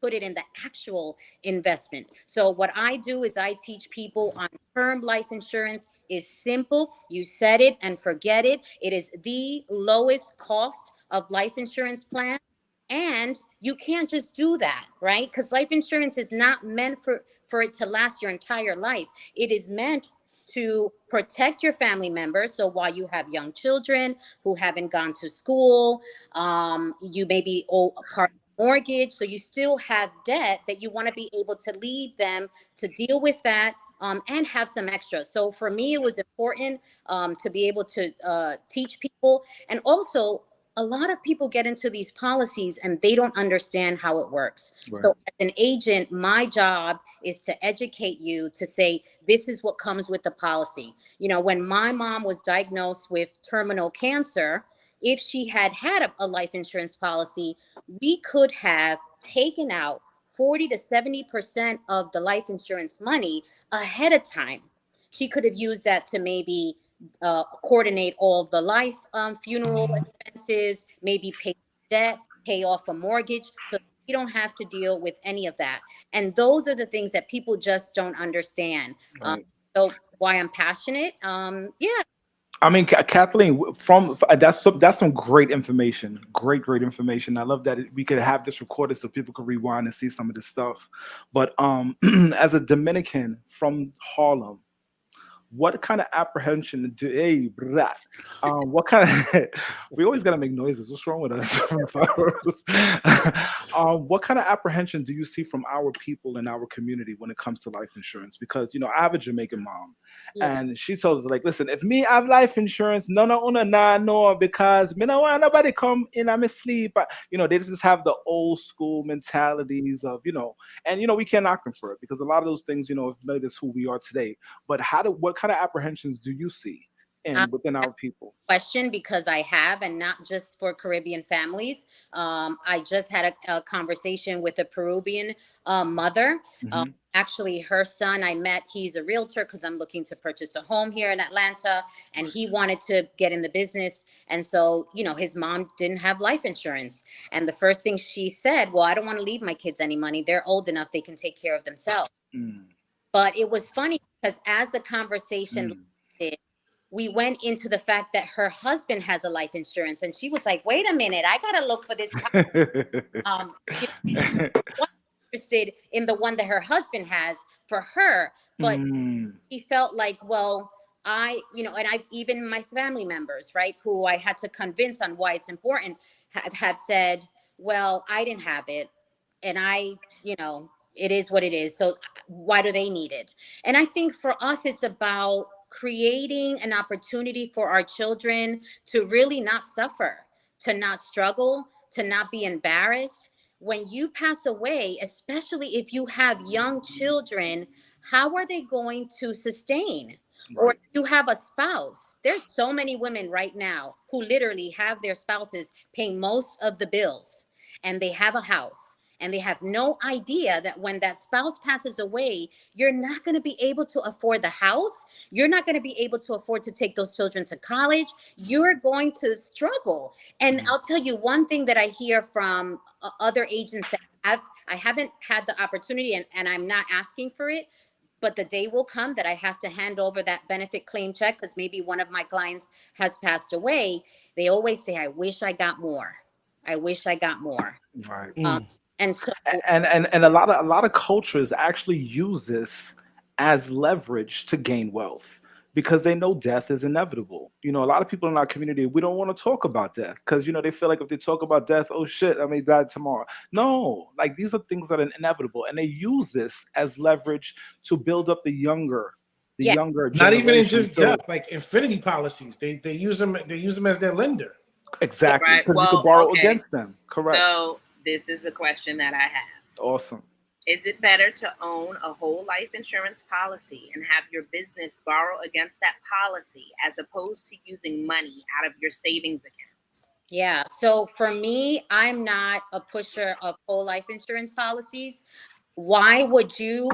S6: put it in the actual investment. So what I do is I teach people on term life insurance is simple. You set it and forget it. It is the lowest cost of life insurance plan. And you can't just do that, right? Because life insurance is not meant for it to last your entire life. It is meant to protect your family members. So while you have young children who haven't gone to school, you maybe owe a part mortgage, so you still have debt that you want to be able to leave them to deal with that, and have some extra. So for me, it was important to be able to teach people. And also, a lot of people get into these policies and they don't understand how it works.
S1: Right.
S6: So as an agent, my job is to educate you to say, this is what comes with the policy. You know, when my mom was diagnosed with terminal cancer, if she had had a life insurance policy, we could have taken out 40 to 70% of the life insurance money ahead of time. She could have used that to maybe coordinate all of the life funeral expenses, maybe pay debt, pay off a mortgage. So you don't have to deal with any of that. And those are the things that people just don't understand.
S1: Right.
S6: So why I'm passionate. Yeah.
S1: I mean, Kathleen, that's some great information. Great information. I love that we could have this recorded so people could rewind and see some of this stuff. But as a Dominican from Harlem, what kind of apprehension do what kind of we always gotta make noises? What's wrong with us? What kind of apprehension do you see from our people in our community when it comes to life insurance? Because I have a Jamaican mom,
S6: Yeah.
S1: and she told us, like, listen, if me have life insurance, no, because me no want nobody come in and me sleep. They just have the old school mentalities of and we can't knock them for it, because a lot of those things have made us who we are today. But what kind of apprehensions do you see within our people?
S6: Question, because I have, and not just for Caribbean families. I just had a conversation with a Peruvian mother.
S1: Mhm.
S6: Actually, her son, I met, he's a realtor because I'm looking to purchase a home here in Atlanta, and he wanted to get in the business. And so, his mom didn't have life insurance. And the first thing she said, well, I don't want to leave my kids any money. They're old enough, they can take care of themselves.
S1: Mm.
S6: But it was funny because as the conversation lasted, we went into the fact that her husband has a life insurance, and she was like, wait a minute, I gotta look for this. Interested in the one that her husband has for her, but he felt like, well, and I, even my family members, right, who I had to convince on why it's important, have said, well, I didn't have it, and it is what it is. So why do they need it? And I think for us, it's about creating an opportunity for our children to really not suffer, to not struggle, to not be embarrassed. When you pass away, especially if you have young children, how are they going to sustain? Or if you have a spouse, there's so many women right now who literally have their spouses paying most of the bills, and they have a house, and they have no idea that when that spouse passes away, you're not going to be able to afford the house. You're not going to be able to afford to take those children to college. You're going to struggle. And I'll tell you one thing that I hear from other agents that I haven't had the opportunity, and I'm not asking for it, but the day will come that I have to hand over that benefit claim check because maybe one of my clients has passed away. They always say, I wish I got more. I wish I got more.
S1: Right.
S6: And so,
S1: and a lot of cultures actually use this as leverage to gain wealth, because they know death is inevitable. A lot of people in our community, we don't want to talk about death because they feel like if they talk about death, oh shit, I may die tomorrow. No, like, these are things that are inevitable, and they use this as leverage to build up the younger
S5: not even in
S1: generation.
S5: just death, like infinity policies. They use them as their lender.
S1: Exactly.
S4: Right.
S1: Because you
S4: Well,
S1: could borrow
S4: okay.
S1: against them. Correct.
S4: So this is the question that I have.
S1: Awesome.
S4: Is it better to own a whole life insurance policy and have your business borrow against that policy as opposed to using money out of your savings account?
S6: Yeah. So for me, I'm not a pusher of whole life insurance policies. Why would you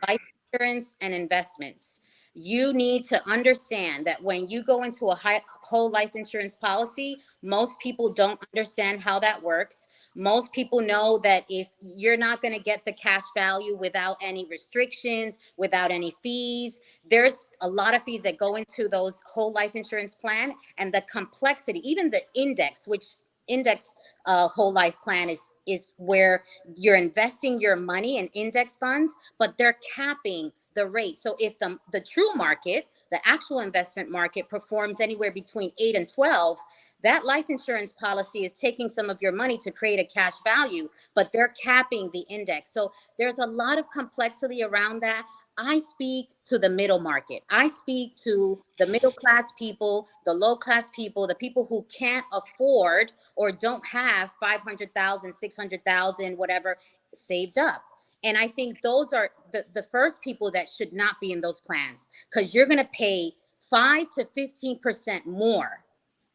S6: life insurance and investments? You need to understand that when you go into a whole life insurance policy, most people don't understand how that works. Most people know that if you're not going to get the cash value without any restrictions, without any fees, there's a lot of fees that go into those whole life insurance plan, and the complexity, even the index, which index whole life plan is where you're investing your money in index funds, but they're capping the rate. So if the true market, the actual investment market, performs anywhere between 8 and 12, that life insurance policy is taking some of your money to create a cash value, but they're capping the index. So there's a lot of complexity around that. I speak to the middle market. I speak to the middle class people, the low class people, the people who can't afford or don't have 500,000, 600,000, whatever saved up. And I think those are the first people that should not be in those plans, because you're going to pay 5 to 15% more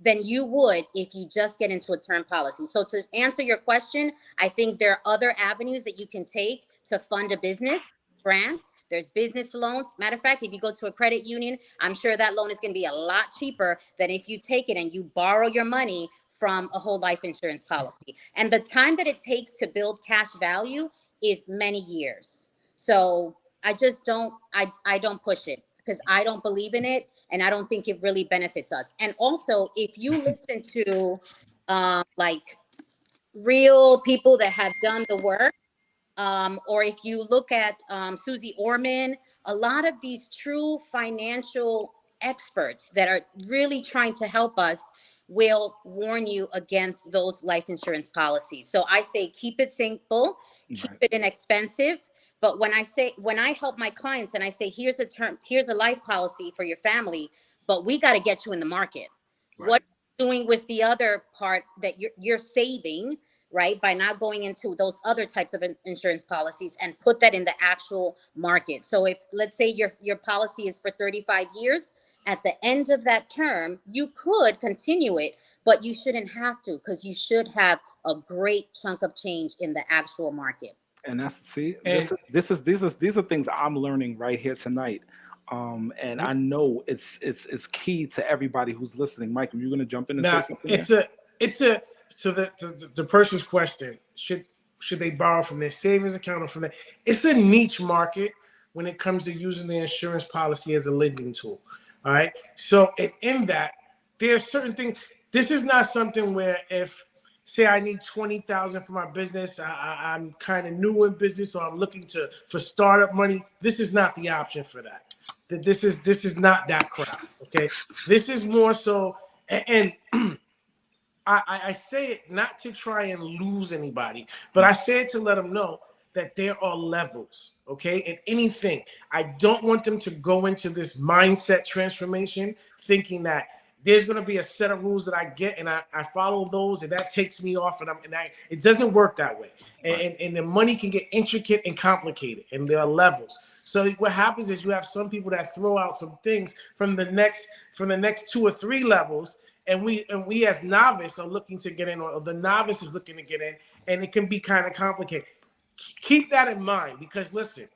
S6: than you would if you just get into a term policy. So to answer your question, I think there are other avenues that you can take to fund a business. Grants, there's business loans. Matter of fact, if you go to a credit union, I'm sure that loan is going to be a lot cheaper than if you take it and you borrow your money from a whole life insurance policy. And the time that it takes to build cash value is many years. So I just I don't push it because I don't believe in it, and I don't think it really benefits us. And also, if you listen to like real people that have done the work, or if you look at Susie Orman, a lot of these true financial experts that are really trying to help us will warn you against those life insurance policies. So I say keep it simple, keep
S1: Right.
S6: it inexpensive. But when I help my clients and I say, here's a life policy for your family, but we got to get you in the market.
S1: Right.
S6: What are you doing with the other part that you're saving, right, by not going into those other types of insurance policies, and put that in the actual market? So if, let's say, your policy is for 35 years, at the end of that term, you could continue it, but you shouldn't have to, because you should have a great chunk of change in the actual market.
S1: And that's see,
S5: And
S1: these are things I'm learning right here tonight. And I know it's key to everybody who's listening. Mike, are you gonna jump in and say
S5: now
S1: something there?
S5: it's a so the person's question, should they borrow from their savings account or from their, it's a niche market when it comes to using the insurance policy as a lending tool. All right. So in that, there are certain things. This is not something where, if say I need 20,000 for my business, I'm kind of new in business, or I'm looking for startup money. This is not the option for that. This is not that crap. Okay. This is more so, and I say it not to try and lose anybody, but I say it to let them know that there are levels, okay, in anything. I don't want them to go into this mindset transformation thinking that there's going to be a set of rules that I get, and I follow those, and that takes me off, it doesn't work that way. And the money can get intricate and complicated, and there are levels. So what happens is you have some people that throw out some things from the next 2 or 3 levels, and we as novice are looking to get in, or the novice is looking to get in, and it can be kind of complicated. Keep that in mind, because listen,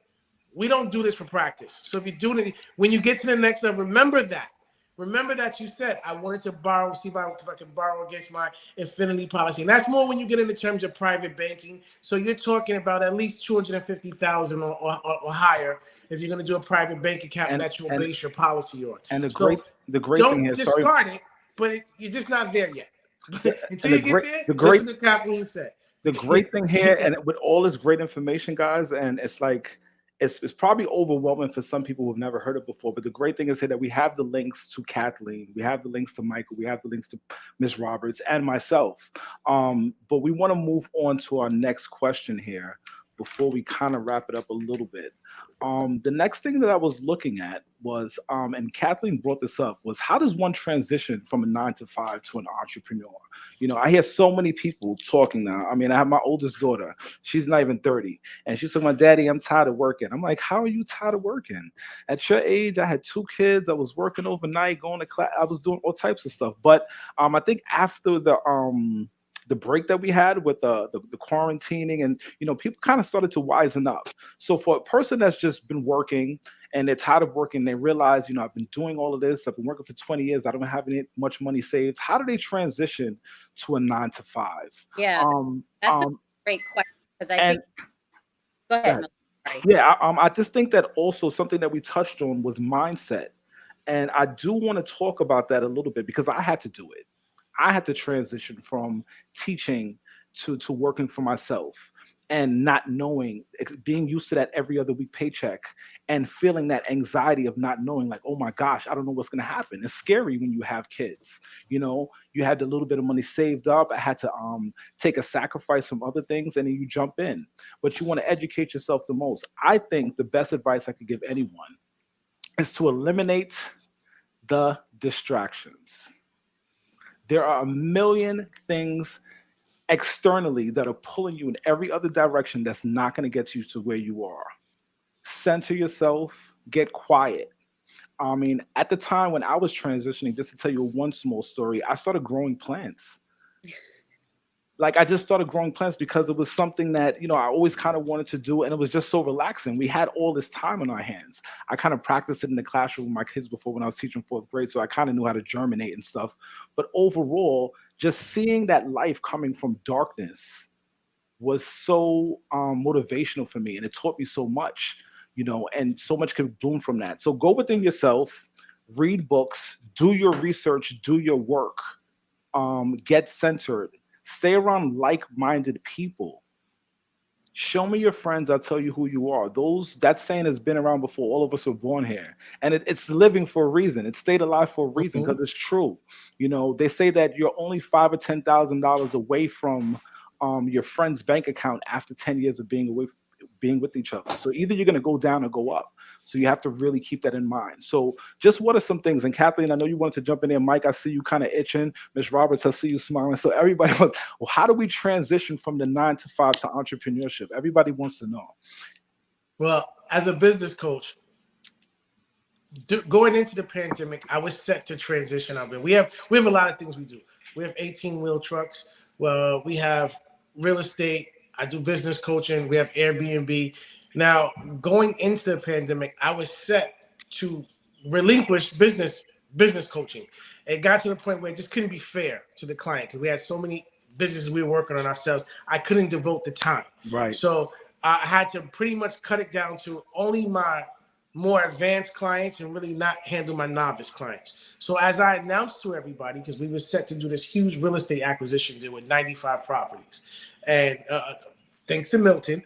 S5: we don't do this for practice. So if you're doing it, when you get to the next level, remember that you said, I wanted to borrow, see if I can borrow against my infinity policy. And that's more when you get into terms of private banking. So you're talking about at least 250,000 or higher if you're going to do a private bank account that you'll base your policy on.
S1: And the
S5: So
S1: great thing
S5: don't
S1: here, sorry,
S5: discard it, but you're just not there yet. But until
S1: and
S5: you get there,
S1: the great
S5: listen to Kathleen said.
S1: the great thing here, and with all this great information, guys, and it's like it's probably overwhelming for some people who've never heard it before. But the great thing is here that we have the links to Kathleen, we have the links to Michael, we have the links to Miss Roberts and myself. But we want to move on to our next question here. before we kind of wrap it up a little bit. The next thing that I was looking at was, and Kathleen brought this up, was how does one transition from a 9 to 5 to an entrepreneur? You know, I hear so many people talking now. I mean, I have my oldest daughter, she's not even 30, and she said, "My daddy, I'm tired of working." I'm like, "How are you tired of working? At your age, I had 2 kids, I was working overnight, going to class, I was doing all types of stuff." But I think after the break that we had with the quarantining, and people kind of started to wisen up. So for a person that's just been working and they're tired of working, they realize, I've been doing all of this, I've been working for 20 years, I don't have any much money saved. How do they transition to a 9 to 5?
S6: Yeah,
S1: Um,
S6: that's a
S1: um,
S6: great question because I
S1: and
S6: think. Go
S1: go
S6: ahead,
S1: ahead.
S6: Mel. Sorry.
S1: Yeah, I just think that also something that we touched on was mindset. And I do want to talk about that a little bit because I had to do it. I had to transition from teaching to working for myself, and not knowing, being used to that every other week paycheck, and feeling that anxiety of not knowing, like, oh my gosh, I don't know what's going to happen. It's scary when you have kids. You had a little bit of money saved up. I had to take a sacrifice from other things, and then you jump in. But you want to educate yourself the most. I think the best advice I could give anyone is to eliminate the distractions. There are a million things externally that are pulling you in every other direction that's not going to get you to where you are. Center yourself, get quiet. I mean, at the time when I was transitioning, just to tell you one small story, I started growing plants. Like, I just started growing plants because it was something that, I always kind of wanted to do, and it was just so relaxing. We had all this time on our hands. I kind of practiced it in the classroom with my kids before when I was teaching 4th grade, so I kind of knew how to germinate and stuff. But overall, just seeing that life coming from darkness was so motivational for me, and it taught me so much, and so much could bloom from that. So go within yourself, read books, do your research, do your work, get centered, stay around like-minded people. Show me your friends, I'll tell you who you are. That saying has been around before all of us were born here. And it's living for a reason. It stayed alive for a reason because it's true. They say that you're only $5,000 or $10,000 away from your friend's bank account after 10 years of being with each other. So either you're going to go down or go up. So you have to really keep that in mind. So just what are some things? And Kathleen, I know you wanted to jump in there. Mike, I see you kind of itching. Ms. Roberts, I see you smiling. So everybody wants, well, how do we transition from the 9 to 5 to entrepreneurship? Everybody wants to know.
S5: Well, as a business coach, going into the pandemic, I was set to transition out there. We have a lot of things we do. We have 18-wheel trucks. Well, we have real estate. I do business coaching. We have Airbnb. Now, going into the pandemic, I was set to relinquish business coaching. It got to the point where it just couldn't be fair to the client because we had so many businesses we were working on ourselves. I couldn't devote the time.
S1: Right.
S5: So I had to pretty much cut it down to only my more advanced clients and really not handle my novice clients. So as I announced to everybody, because we were set to do this huge real estate acquisition deal with 95 properties, and thanks to Milton,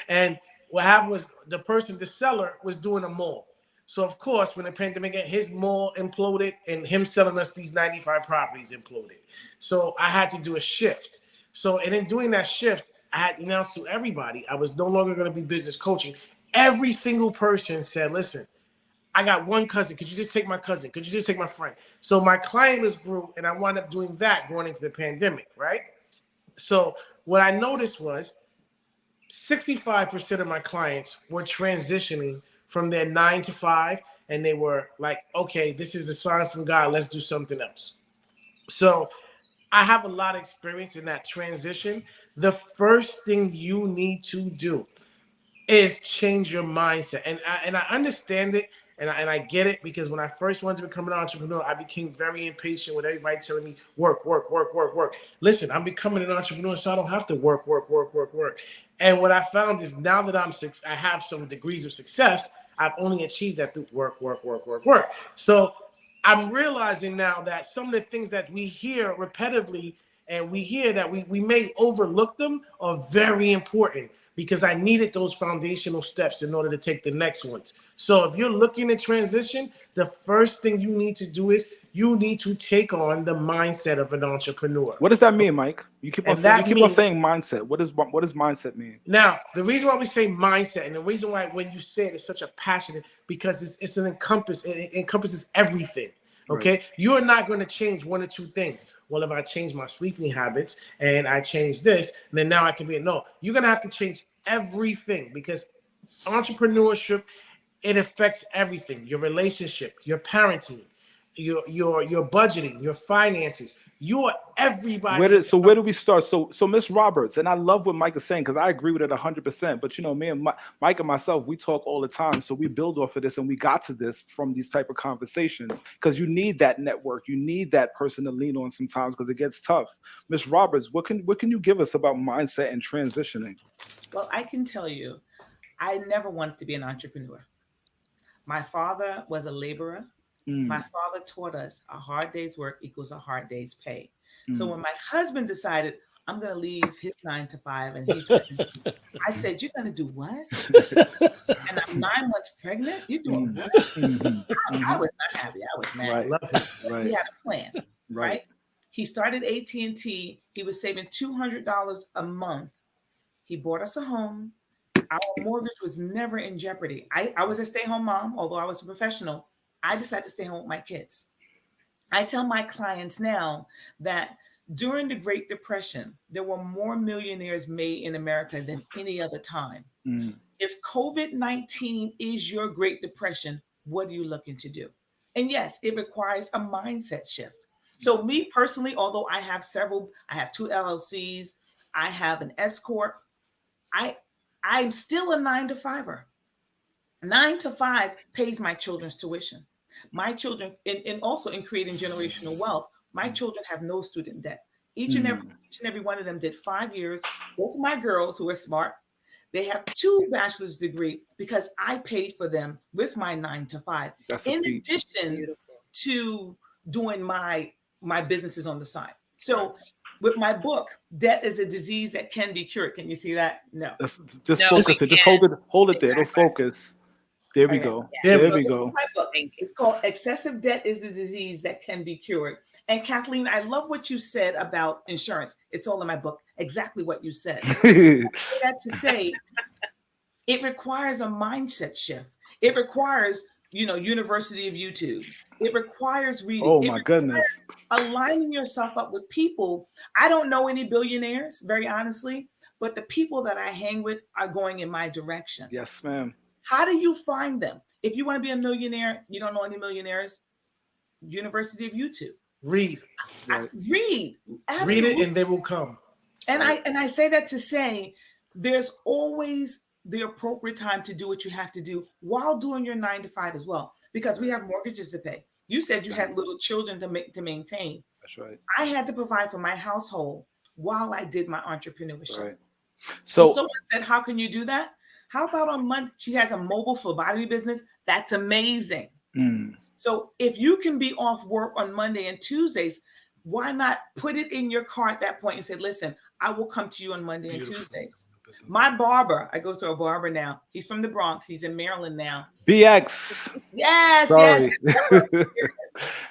S5: and what happened was the seller was doing a mall. So of course, when the pandemic hit, his mall imploded and him selling us these 95 properties imploded. So I had to do a shift. So, and in doing that shift, I had announced to everybody I was no longer going to be business coaching. Every single person said, listen, I got one cousin. Could you just take my cousin? Could you just take my friend? So my client list grew, and I wound up doing that going into the pandemic, right? So what I noticed was 65% of my clients were transitioning from their 9 to 5, and they were like, okay, this is a sign from God. Let's do something else. So I have a lot of experience in that transition. The first thing you need to do is change your mindset. And I understand it, and I get it, because when I first wanted to become an entrepreneur, I became very impatient with everybody telling me work. Listen, I'm becoming an entrepreneur, so I don't have to work. And what I found is now that I have some degrees of success, I've only achieved that through work. So I'm realizing now that some of the things that we hear repetitively and we hear that we may overlook them, are very important, because I needed those foundational steps in order to take the next ones. So if you're looking to transition, the first thing you need to do is you need to take on the mindset of an entrepreneur.
S1: What does that mean, Mike? You keep on
S5: And
S1: saying
S5: that
S1: you keep on
S5: means-
S1: saying mindset. What does mindset mean?
S5: Now, the reason why we say mindset, and the reason why when you say it, it's such a passionate, because it's an encompass. It encompasses everything. Okay,
S1: Right.
S5: you are not going to change one or two things. Well, if I change my sleeping habits and I change this, then now I can be no. You're going to have to change everything, because entrepreneurship, it affects everything: your relationship, your parenting, your budgeting, your finances. You are everybody.
S1: Where do we start? So Miss Roberts, and I love what Mike is saying, because I agree with it 100%. But me and Mike and myself, we talk all the time, so we build off of this, and we got to this from these type of conversations, because you need that network, you need that person to lean on sometimes, because it gets tough. Miss Roberts, what can you give us about mindset and transitioning?
S3: Well, I can tell you, I never wanted to be an entrepreneur. My father was a laborer. My father taught us a hard day's work equals a hard day's pay. So when my husband decided I'm going to leave his 9 to 5, and I said, "You're going to do what?" And I'm 9 months pregnant. You're doing what? I was not happy. I was mad.
S1: Right.
S3: He had a plan, right? He started AT&T. He was saving $200 a month. He bought us a home. Our mortgage was never in jeopardy. I was a stay-home mom, although I was a professional. I decided to stay home with my kids. I tell my clients now that during the Great Depression, there were more millionaires made in America than any other time. If COVID-19 is your Great Depression, what are you looking to do? And yes, it requires a mindset shift. So me personally, although I have 2 LLCs, I have an S Corp, I'm still a 9 to 5er. 9 to 5 pays my children's tuition. My children, and also in creating generational wealth, my children have no student debt. Each and every one of them did 5 years. Both of my girls, who are smart, they have 2 bachelor's degrees because I paid for them with my 9 to 5. In addition to doing my businesses on the side. So with my book, Debt is a Disease That Can Be Cured. Can you see that? No.
S1: Just focus it. Just hold it there. It'll focus. There we go. There we go.
S3: My book. It's called Excessive Debt is a Disease That Can Be Cured. And Kathleen, I love what you said about insurance. It's all in my book. Exactly what you said. That's to say, it requires a mindset shift. It requires, University of YouTube. It requires reading.
S1: Oh my goodness.
S3: Aligning yourself up with people. I don't know any billionaires, very honestly, but the people that I hang with are going in my direction.
S1: Yes, ma'am.
S3: How do you find them? If you want to be a millionaire, you don't know any millionaires, University of YouTube.
S5: Read.
S3: Read.
S5: Absolutely. Read it and they will come.
S3: And I say that to say there's always the appropriate time to do what you have to do while doing your 9 to 5 as well, because we have mortgages to pay. You said you had little children to maintain.
S1: That's right.
S3: I had to provide for my household while I did my entrepreneurship.
S1: Right.
S3: So someone said, "How can you do that?" How about on Monday? She has a mobile phlebotomy business. That's amazing. So if you can be off work on Monday and Tuesdays, why not put it in your car at that point and say, "Listen, I will come to you on Monday and Tuesdays." My barber, I go to a barber now. He's from the Bronx. He's in Maryland now.
S1: BX.
S3: Yes.
S1: Sorry.
S3: Yes. So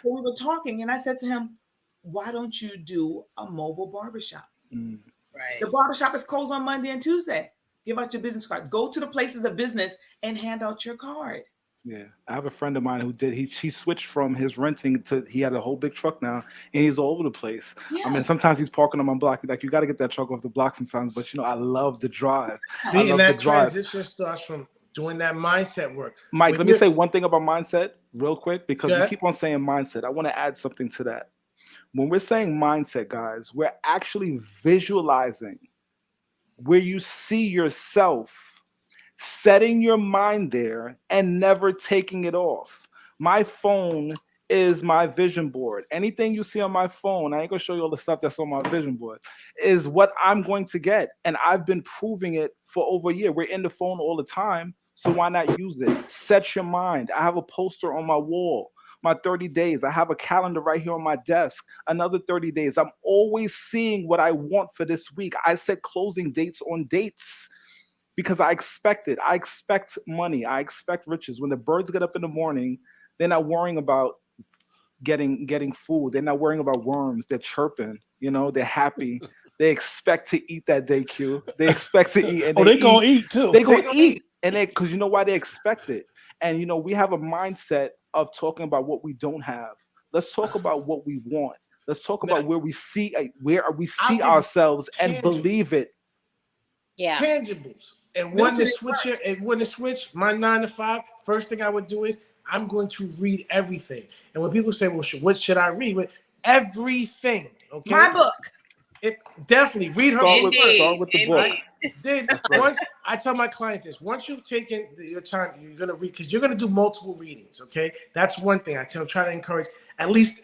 S3: we were talking, and I said to him, "Why don't you do a mobile barbershop?"
S4: Right.
S3: The barbershop is closed on Monday and Tuesday. Give out your business card. Go to the places of business and hand out your card.
S1: Yeah, I have a friend of mine who he switched from his renting to he had a whole big truck now, and he's all over the place.
S3: Yeah.
S1: I mean, sometimes he's parking on my block. Like, you got to get that truck off the block sometimes. But I love the drive.
S5: And that transition starts from doing that mindset work.
S1: Mike, let me say one thing about mindset real quick, because we keep on saying mindset. I want to add something to that. When we're saying mindset, guys, we're actually visualizing where you see yourself, setting your mind there and never taking it off. My phone is my vision board. Anything you see on my phone, I ain't gonna show you all the stuff that's on my vision board, is what I'm going to get. And I've been proving it for over a year. We're in the phone all the time, so why not use it? Set your mind. I have a poster on my wall. my 30 days. I have a calendar right here on my desk, another 30 days. I'm always seeing what I want for this week. I set closing dates on dates because I expect it. I expect money. I expect riches. When the birds get up in the morning, they're not worrying about getting food. They're not worrying about worms. They're chirping. They're happy. They expect to eat that day, Q. They expect to eat, and
S2: Oh, they gonna eat too.
S1: They gonna eat, and because you know why they expect it. And we have a mindset of talking about what we don't have. Let's talk about what we want. Let's talk about where we see ourselves and believe it.
S6: Yeah.
S5: Tangibles. And when to switch my 9 to 5, first thing I would do is I'm going to read everything. And when people say, well, what should I read? But everything. Okay.
S3: My book.
S5: It definitely read her
S1: Start
S5: book
S1: with the book.
S5: Then once I tell my clients this, once you've taken your time, you're gonna read because you're gonna do multiple readings. Okay, that's one thing I try to encourage at least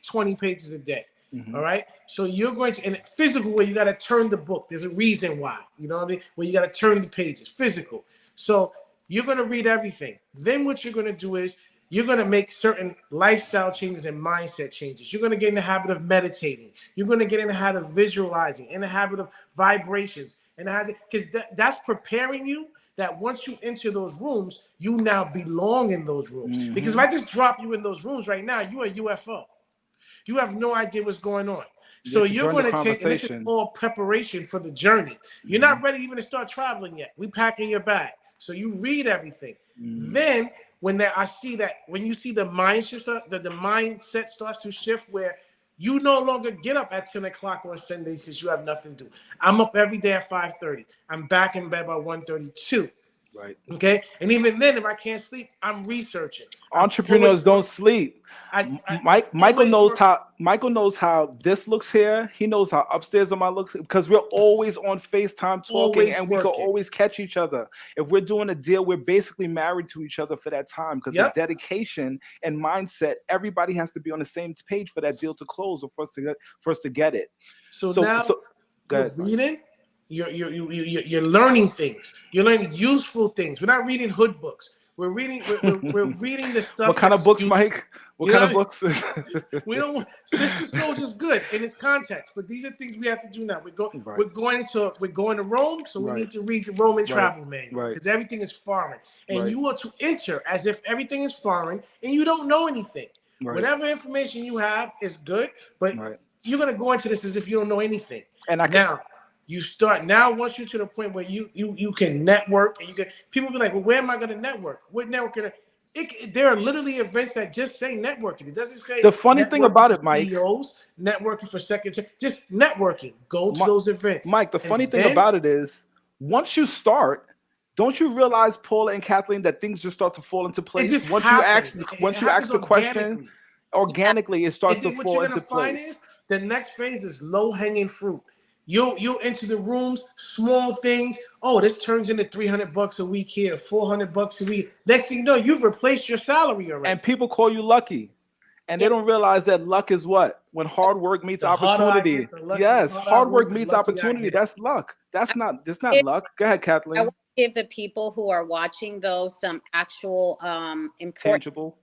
S5: 20 pages a day.
S1: Mm-hmm.
S5: All right, so you're going to in a physical way. You got to turn the book. There's a reason why. You know what I mean? Where you got to turn the pages. Physical. So you're gonna read everything. Then what you're gonna do is you're going to make certain lifestyle changes and mindset changes. You're going to get in the habit of meditating. You're going to get in the habit of visualizing, in the habit of vibrations. And because that's preparing you that once you enter those rooms, you now belong in those rooms. Mm-hmm. Because if I just drop you in those rooms right now, you're a UFO. You have no idea what's going on. So you're going to take, and this is all preparation for the journey. You're not ready even to start traveling yet. We packing your bag. So you read everything. Then when you see the mind shifts, the mindset starts to shift where you no longer get up at 10 o'clock on Sundays because you have nothing to do. I'm up every day at 5:30. I'm back in bed by 1:32.
S1: Right.
S5: Okay. And even then, if I can't sleep, I'm researching.
S1: Entrepreneurs don't sleep. Michael knows how this looks here. He knows how upstairs of my looks because we're always on FaceTime talking, and we can always catch each other. If we're doing a deal, we're basically married to each other for that time because the dedication and mindset, everybody has to be on the same page for that deal to close or for us to get it.
S5: So now go ahead, reading. You're learning things. You're learning useful things. We're not reading hood books. We're reading. We're reading the stuff.
S1: What kind of books, Mike? What kind of books?
S5: We don't. Sister Soldier's good in its context, but these are things we have to do now. We're going to Rome, so we need to read the Roman travel manual because everything is foreign, and you are to enter as if everything is foreign and you don't know anything. Whatever information you have is good, but you're going to go into this as if you don't know anything. And you start now. Once you're to the point where you can network, and people be like, well, where am I going to network? What network can there are literally events that just say networking. It doesn't say
S1: the funny thing about it, Mike.
S5: CEOs, networking for secretary, just networking. Go to those events,
S1: Mike. The funny thing about it is, once you start, don't you realize, Paula and Kathleen, that things just start to fall into place once you ask the question organically, it starts to fall into place.
S5: The next phase is low hanging fruit. You'll enter the rooms, small things. Oh, this turns into $300 a week here, $400 a week. Next thing you know, you've replaced your salary already.
S1: And people call you lucky. And they don't realize that luck is what? When hard work meets opportunity. Yes, hard work meets opportunity. That's luck. That's not luck. Go ahead, Kathleen.
S6: I want to give the people who are watching those some actual important
S1: tangible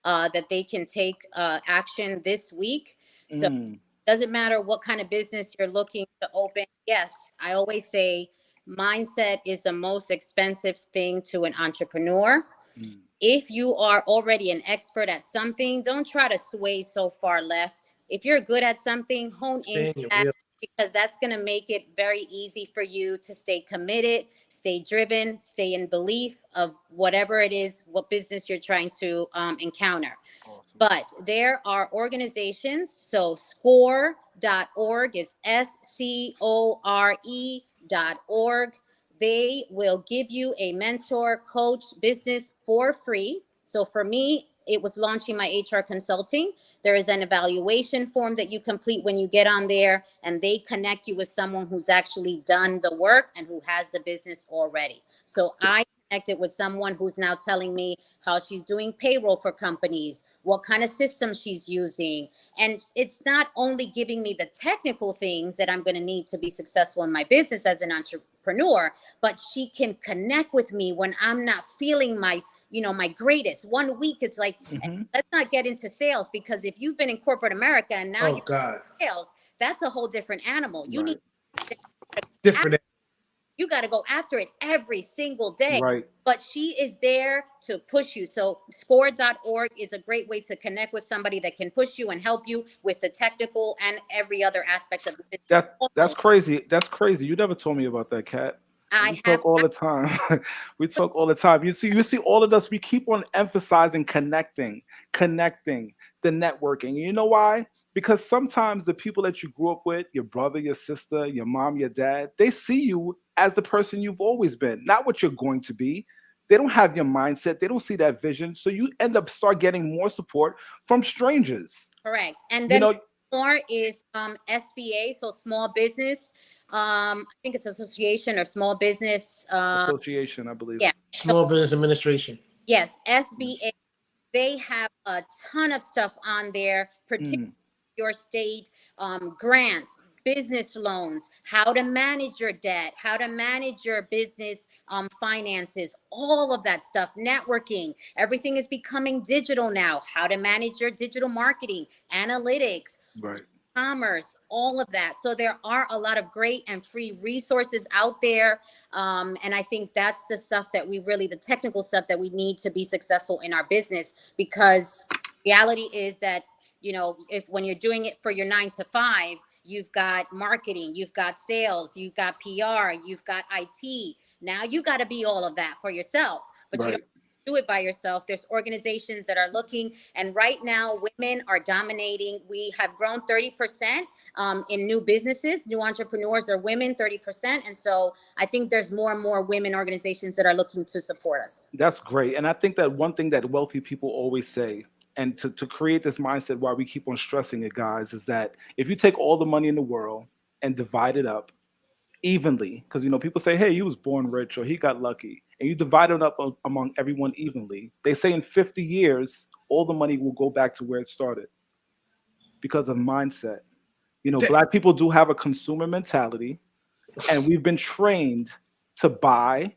S6: that they can take action this week. So doesn't matter what kind of business you're looking to open. Yes, I always say mindset is the most expensive thing to an entrepreneur. If you are already an expert at something, don't try to sway so far left. If you're good at something, hone into that because that's going to make it very easy for you to stay committed, stay driven, stay in belief of whatever it is, what business you're trying to encounter. Awesome. But there are organizations, so score.org is SCORE.org. They will give you a mentor coach business for free. So for me, it was launching my HR consulting. There is an evaluation form that you complete when you get on there, and they connect you with someone who's actually done the work and who has the business already. So I connected with someone who's now telling me how she's doing payroll for companies, what kind of system she's using. And it's not only giving me the technical things that I'm going to need to be successful in my business as an entrepreneur, but she can connect with me when I'm not feeling my my greatest. 1 week, it's like, let's not get into sales, because if you've been in corporate America and now you're in sales, that's a whole different animal. You need
S5: different.
S6: You got to go after it every single day.
S1: Right.
S6: But she is there to push you. So score.org is a great way to connect with somebody that can push you and help you with the technical and every other aspect of the business.
S1: That's crazy. That's crazy. You never told me about that, Kat. We talk all the time. We talk all the time. You see all of us, we keep on emphasizing connecting, the networking. You know why? Because sometimes the people that you grew up with, your brother, your sister, your mom, your dad, they see you as the person you've always been, not what you're going to be. They don't have your mindset. They don't see that vision. So you end up start getting more support from strangers.
S6: Correct. And then more is SBA, so small business. I think it's association or small business
S1: association, I believe.
S6: Yeah.
S5: Small Business Administration.
S6: Yes, SBA. They have a ton of stuff on there, particularly your state, grants, business loans, how to manage your debt, how to manage your business finances, all of that stuff, networking. Everything is becoming digital now. How to manage your digital marketing, analytics, commerce, all of that. So there are a lot of great and free resources out there. And I think that's the stuff that the technical stuff that we need to be successful in our business, because reality is that, when you're doing it for your 9 to 5, you've got marketing, you've got sales, you've got PR, you've got IT. Now you got to be all of that for yourself, but you don't do it by yourself. There's organizations that are looking, and right now women are dominating. We have grown 30% in new businesses. New entrepreneurs are women, 30%. And so I think there's more and more women organizations that are looking to support us.
S1: That's great. And I think that one thing that wealthy people always say, and to create this mindset why we keep on stressing it, guys, is that if you take all the money in the world and divide it up evenly, because people say, hey, he was born rich or he got lucky, and you divide it up among everyone evenly, they say in 50 years all the money will go back to where it started because of mindset. Black people do have a consumer mentality, and we've been trained to buy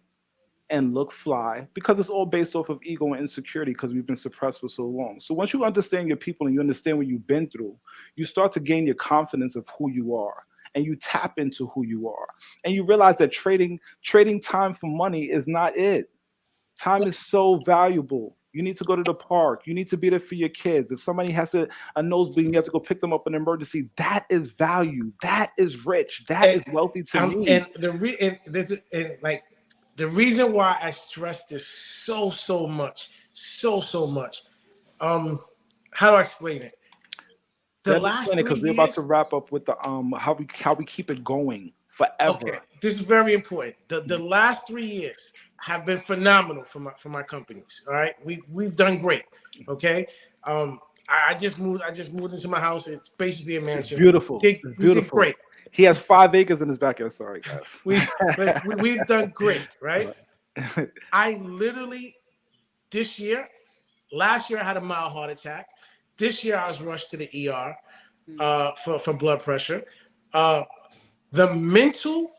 S1: and look fly because it's all based off of ego and insecurity, because we've been suppressed for so long. So once you understand your people and you understand what you've been through, you start to gain your confidence of who you are, and you tap into who you are, and you realize that trading time for money is not it. Time is so valuable. You need to go to the park. You need to be there for your kids. If somebody has a nosebleed, you have to go pick them up in an emergency. That is value. That is rich. That is wealthy to me.
S5: And the reason why I stress this so much. How do I explain it?
S1: Because we're about to wrap up with the how we keep it going forever.
S5: Okay, this is very important. The last 3 years have been phenomenal for my companies. All right, we've done great. Okay, I just moved into my house. It's basically a mansion.
S1: It's beautiful.
S5: We did great.
S1: He has 5 acres in his backyard. Sorry, guys.
S5: We've done great, right? I literally last year I had a mild heart attack. This year I was rushed to the ER for blood pressure. The mental,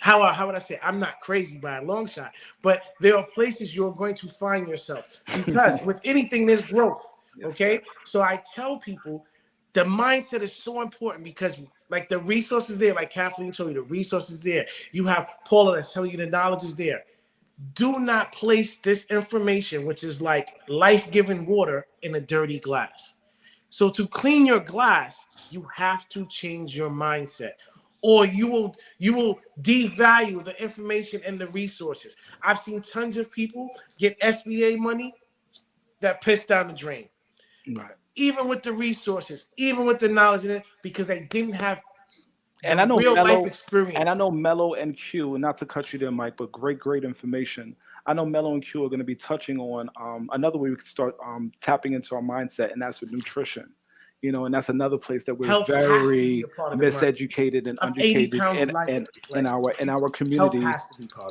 S5: how would I say? I'm not crazy by a long shot, but there are places you're going to find yourself, because with anything there's growth. Okay, so I tell people the mindset is so important, because like the resources there, like Kathleen told you, the resources there. You have Paula that's telling you the knowledge is there. Do not place this information, which is like life-giving water, in a dirty glass. So to clean your glass, you have to change your mindset, or you will devalue the information and the resources. I've seen tons of people get SBA money that pissed down the drain.
S1: Right.
S5: Even with the resources, even with the knowledge in it, because they didn't have
S1: and I know
S5: real
S1: Mello,
S5: life experience.
S1: And I know Mello and Q, not to cut you there, Mike, but great information. I know Mello and Q are going to be touching on another way we can start tapping into our mindset, and that's with nutrition. And that's another place that we're very miseducated and uneducated in our community.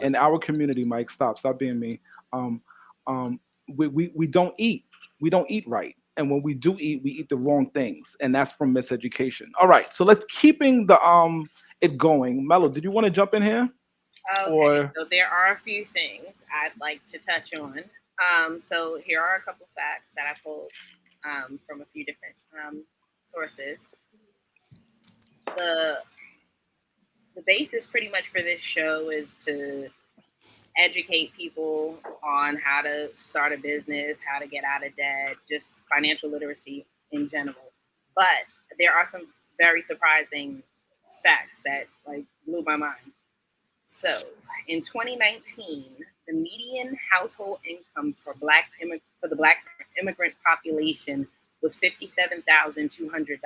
S1: In our community, Mike, stop being me. We don't eat. We don't eat right. And when we do eat, we eat the wrong things. And that's from miseducation. All right. So let's keeping the it going. Mello, did you want to jump in here?
S4: Okay,
S1: Or
S4: so there are a few things I'd like to touch on. So here are a couple facts that I pulled from a few different sources. The the basis pretty much for this show is to educate people on how to start a business, how to get out of debt, just financial literacy in general. But there are some very surprising facts that like blew my mind. So, in 2019, the median household income for the Black immigrant population was $57,200.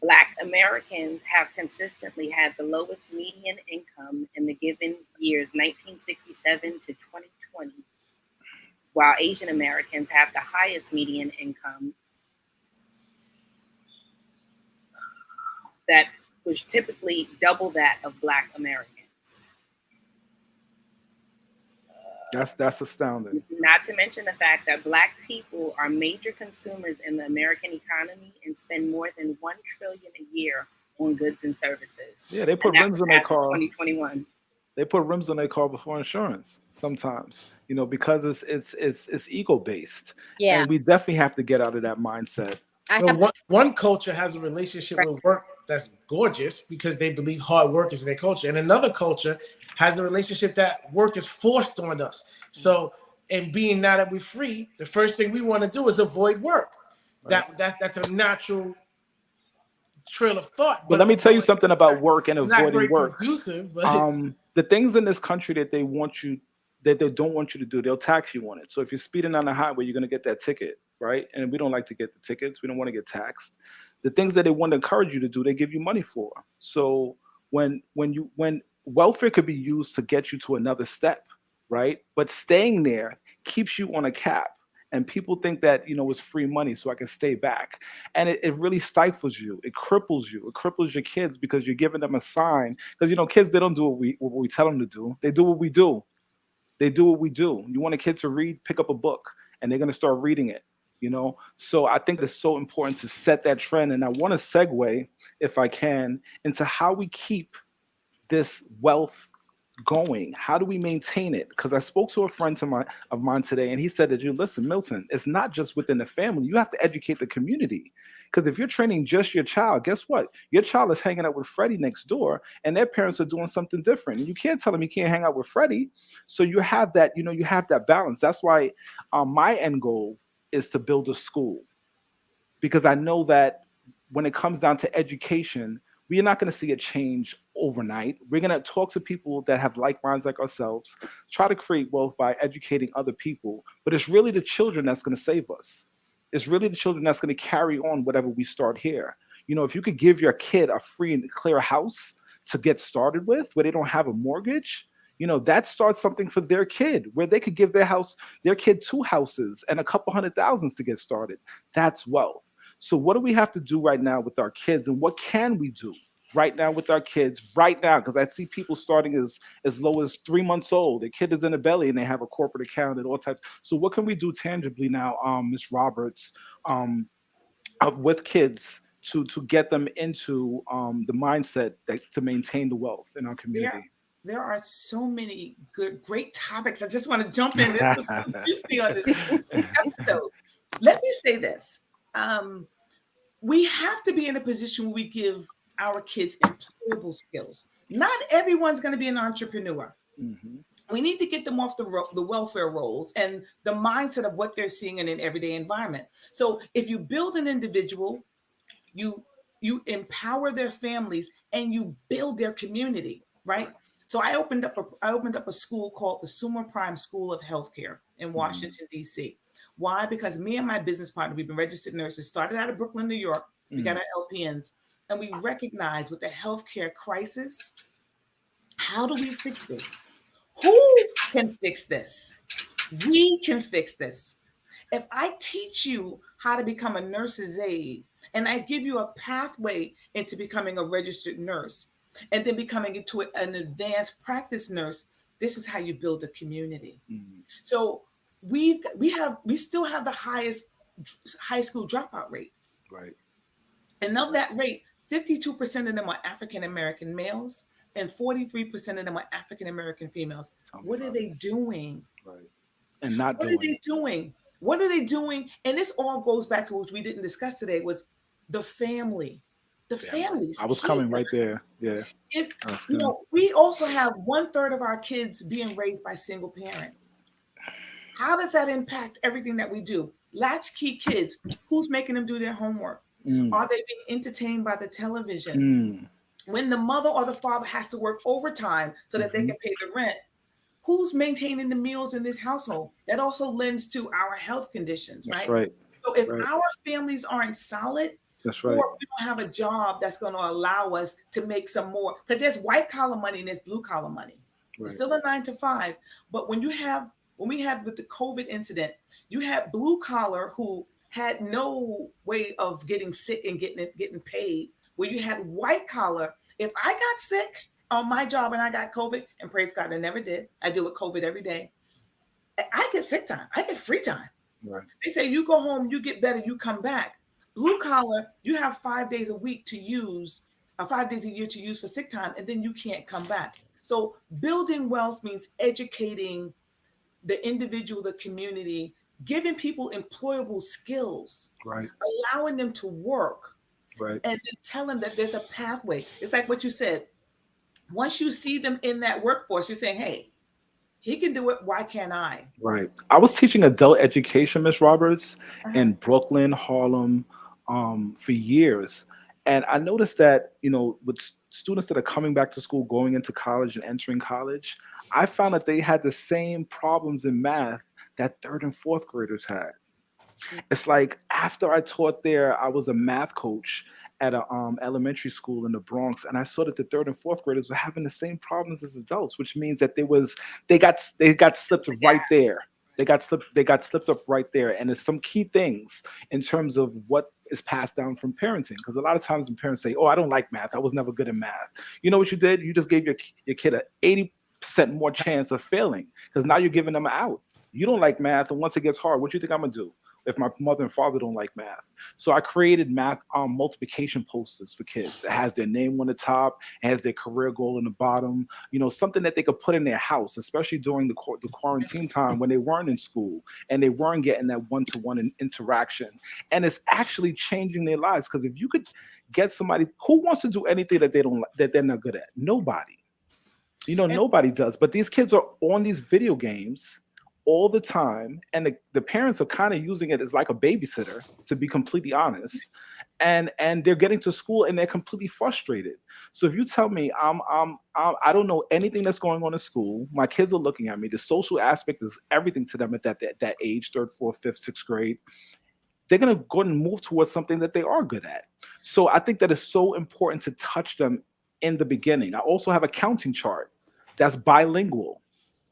S4: Black Americans have consistently had the lowest median income in the given years 1967 to 2020, while Asian Americans have the highest median income that was typically double that of Black Americans.
S1: that's astounding.
S4: Not to mention the fact that Black people are major consumers in the American economy and spend more than $1 trillion a year on goods and services.
S1: Yeah, they put
S4: And that
S1: rims
S4: was
S1: on their
S4: as of
S1: car.
S4: 2021.
S1: They put rims on their car before insurance sometimes, because it's ego based.
S6: Yeah,
S1: And we definitely have to get out of that mindset.
S6: I
S5: Well,
S6: have.
S5: one culture has a relationship with work that's gorgeous because they believe hard work is in their culture, and another culture has a relationship that work is forced on us. So, and being now that we're free, the first thing we want to do is avoid work. That's a natural trail of thought.
S1: But let me tell you something about work and
S5: It's not
S1: avoiding
S5: very
S1: work.
S5: conducive, but
S1: The things in this country that they don't want you to do, they'll tax you on it. So if you're speeding on the highway, you're going to get that ticket, right? And we don't like to get the tickets. We don't want to get taxed. The things that they want to encourage you to do, they give you money for. So when welfare could be used to get you to another step, right? But staying there keeps you on a cap. And people think that, it's free money, so I can stay back. And it really stifles you. It cripples you. It cripples your kids because you're giving them a sign. Because, kids, they don't do what we tell them to do. They do what we do. They do what we do. You want a kid to read, pick up a book, and they're going to start reading it. So I think it's so important to set that trend. And I want to segue, if I can, into how we keep this wealth going. How do we maintain it? Because I spoke to a friend of mine today, and he said that, listen, Milton, it's not just within the family. You have to educate the community. Because if you're training just your child, guess what? Your child is hanging out with Freddie next door, and their parents are doing something different. And you can't tell them you can't hang out with Freddie. So you have that, you have that balance. That's why my end goal is to build a school, because I know that when it comes down to education, we are not going to see a change overnight. We're going to talk to people that have like minds like ourselves, try to create wealth by educating other people. But it's really the children that's going to save us. It's really the children that's going to carry on whatever we start here. If you could give your kid a free and clear house to get started with, where they don't have a mortgage, that starts something for their kid, where they could give their kid 2 houses and a couple $100,000 to get started. That's wealth. So what do we have to do right now with our kids, and what can we do right now with our kids right now? Because I see people starting as low as 3 months old. The kid is in the belly and they have a corporate account and all types. So what can we do tangibly now, Ms. Roberts, with kids to get them into the mindset to maintain the wealth in our community?
S3: There are so many great topics. I just want to jump in. This was so juicy on this episode. Let me say this. We have to be in a position where we give our kids employable skills. Not everyone's going to be an entrepreneur. Mm-hmm. We need to get them off the welfare rolls and the mindset of what they're seeing in an everyday environment. So if you build an individual, you empower their families and you build their community, right? So I opened up a school called the Summa Prime School of Healthcare in Washington, D.C. Why? Because me and my business partner, we've been registered nurses, started out of Brooklyn, New York. We got our LPNs, and we recognize with the healthcare crisis, how do we fix this? Who can fix this? We can fix this. If I teach you how to become a nurse's aide, and I give you a pathway into becoming a registered nurse, and then becoming into an advanced practice nurse, this is how you build a community. Mm-hmm. So we still have the highest high school dropout rate.
S1: Right.
S3: And of that rate, 52% of them are African American males, and 43% of them are African American females. What are they doing?
S1: Right. And not
S3: What
S1: doing
S3: are they doing? What are they doing? And this all goes back to what we didn't discuss today was the family. The families.
S1: I was coming right there. Yeah.
S3: If we also have 1/3 of our kids being raised by single parents. How does that impact everything that we do? Latchkey kids, who's making them do their homework? Are they being entertained by the television? When the mother or the father has to work overtime so that they can pay the rent, who's maintaining the meals in this household? That also lends to our health conditions, right?
S1: That's right.
S3: So if our families aren't solid,
S1: That's right.
S3: or if we don't have a job that's going to allow us to make some more, because there's white collar money and there's blue collar money.
S1: Right.
S3: It's still a 9 to 5. But when we had with the COVID incident, you had blue collar who had no way of getting sick and getting paid. Where you had white collar, if I got sick on my job and I got COVID, and praise God, I never did. I deal with COVID every day. I get sick time. I get free time.
S1: Right.
S3: They say you go home, you get better, you come back. Blue collar, you have 5 days a week to use, 5 days a year to use for sick time, and then you can't come back. So building wealth means educating the individual, the community, giving people employable skills,
S1: Right.
S3: allowing them to work,
S1: Right.
S3: and then tell them that there's a pathway. It's like what you said. Once you see them in that workforce, you're saying, hey, he can do it. Why can't I?
S1: Right. I was teaching adult education, Miss Roberts, in Brooklyn, Harlem, for years. And I noticed that, with students that are coming back to school, going into college and entering college, I found that they had the same problems in math that 3rd and 4th graders had. It's like after I taught there, I was a math coach at a elementary school in the Bronx, and I saw that the 3rd and 4th graders were having the same problems as adults, which means that they got slipped right there. They got slipped up right there, and there's some key things in terms of what is passed down from parenting. Because a lot of times when parents say, "Oh, I don't like math. I was never good at math," you know what you did? You just gave your kid a 80% more chance of failing because now you're giving them an out. You don't like math, and once it gets hard, what do you think I'm gonna do if my mother and father don't like math? So I created math multiplication posters for kids. It has their name on the top, it has their career goal in the bottom, something that they could put in their house, especially during the quarantine time when they weren't in school and they weren't getting that one-to-one interaction. And it's actually changing their lives, because if you could get somebody who wants to do anything that they're not good at, nobody. Nobody does. But these kids are on these video games all the time, and the parents are kind of using it as like a babysitter, to be completely honest, and they're getting to school and they're completely frustrated. So if you tell me I don't know anything that's going on in school, my kids are looking at me, the social aspect is everything to them at that age, 3rd, 4th, 5th, 6th grade, they're going to go and move towards something that they are good at. So I think that it's so important to touch them in the beginning. I also have a counting chart that's bilingual,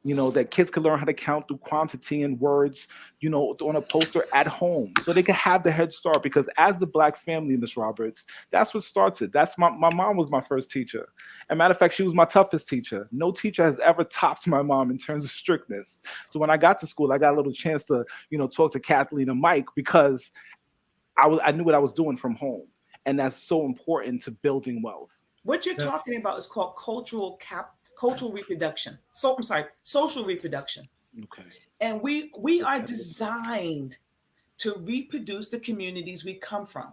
S1: that kids can learn how to count through quantity and words, on a poster at home, so they can have the head start. Because as the Black family, Miss Roberts, that's what starts it. That's my mom was my first teacher. As a matter of fact, she was my toughest teacher. No teacher has ever topped my mom in terms of strictness. So when I got to school, I got a little chance to, talk to Kathleen and Mike, because I knew what I was doing from home. And that's so important to building wealth.
S3: What you're talking about is called cultural reproduction. So I'm sorry, social reproduction.
S1: Okay.
S3: And we are designed to reproduce the communities we come from.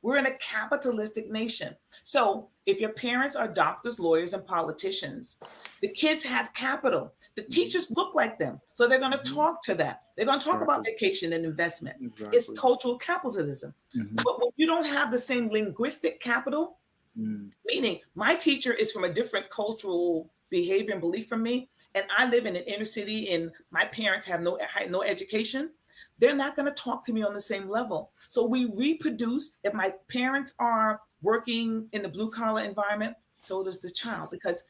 S3: We're in a capitalistic nation. So if your parents are doctors, lawyers, and politicians, the kids have capital. The teachers look like them. So they're going to talk to that. They're going to talk about vacation and investment.
S1: Exactly.
S3: It's cultural capitalism. But when you don't have the same linguistic capital, meaning my teacher is from a different cultural behavior and belief from me, and I live in an inner city and my parents have no education, they're not going to talk to me on the same level. So we reproduce. If my parents are working in the blue collar environment, so does the child, because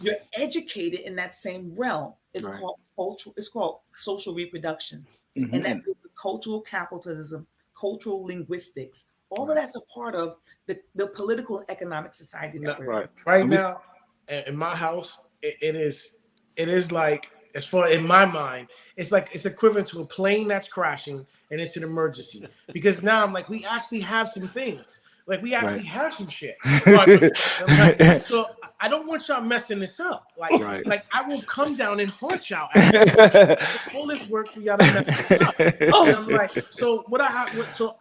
S3: you're educated in that same realm. It's called cultural. It's called social reproduction, and that's cultural capitalism, cultural linguistics. All of that's a part of the political and economic society that we're in.
S5: Right now, in my house, it is like As far in my mind, it's like it's equivalent to a plane that's crashing and it's an emergency. Because now I'm like, we actually have some things. Like we actually have some shit. So I don't want y'all messing this up. Like I will come down and haunt y'all all this work for y'all to mess this up. And I'm like, so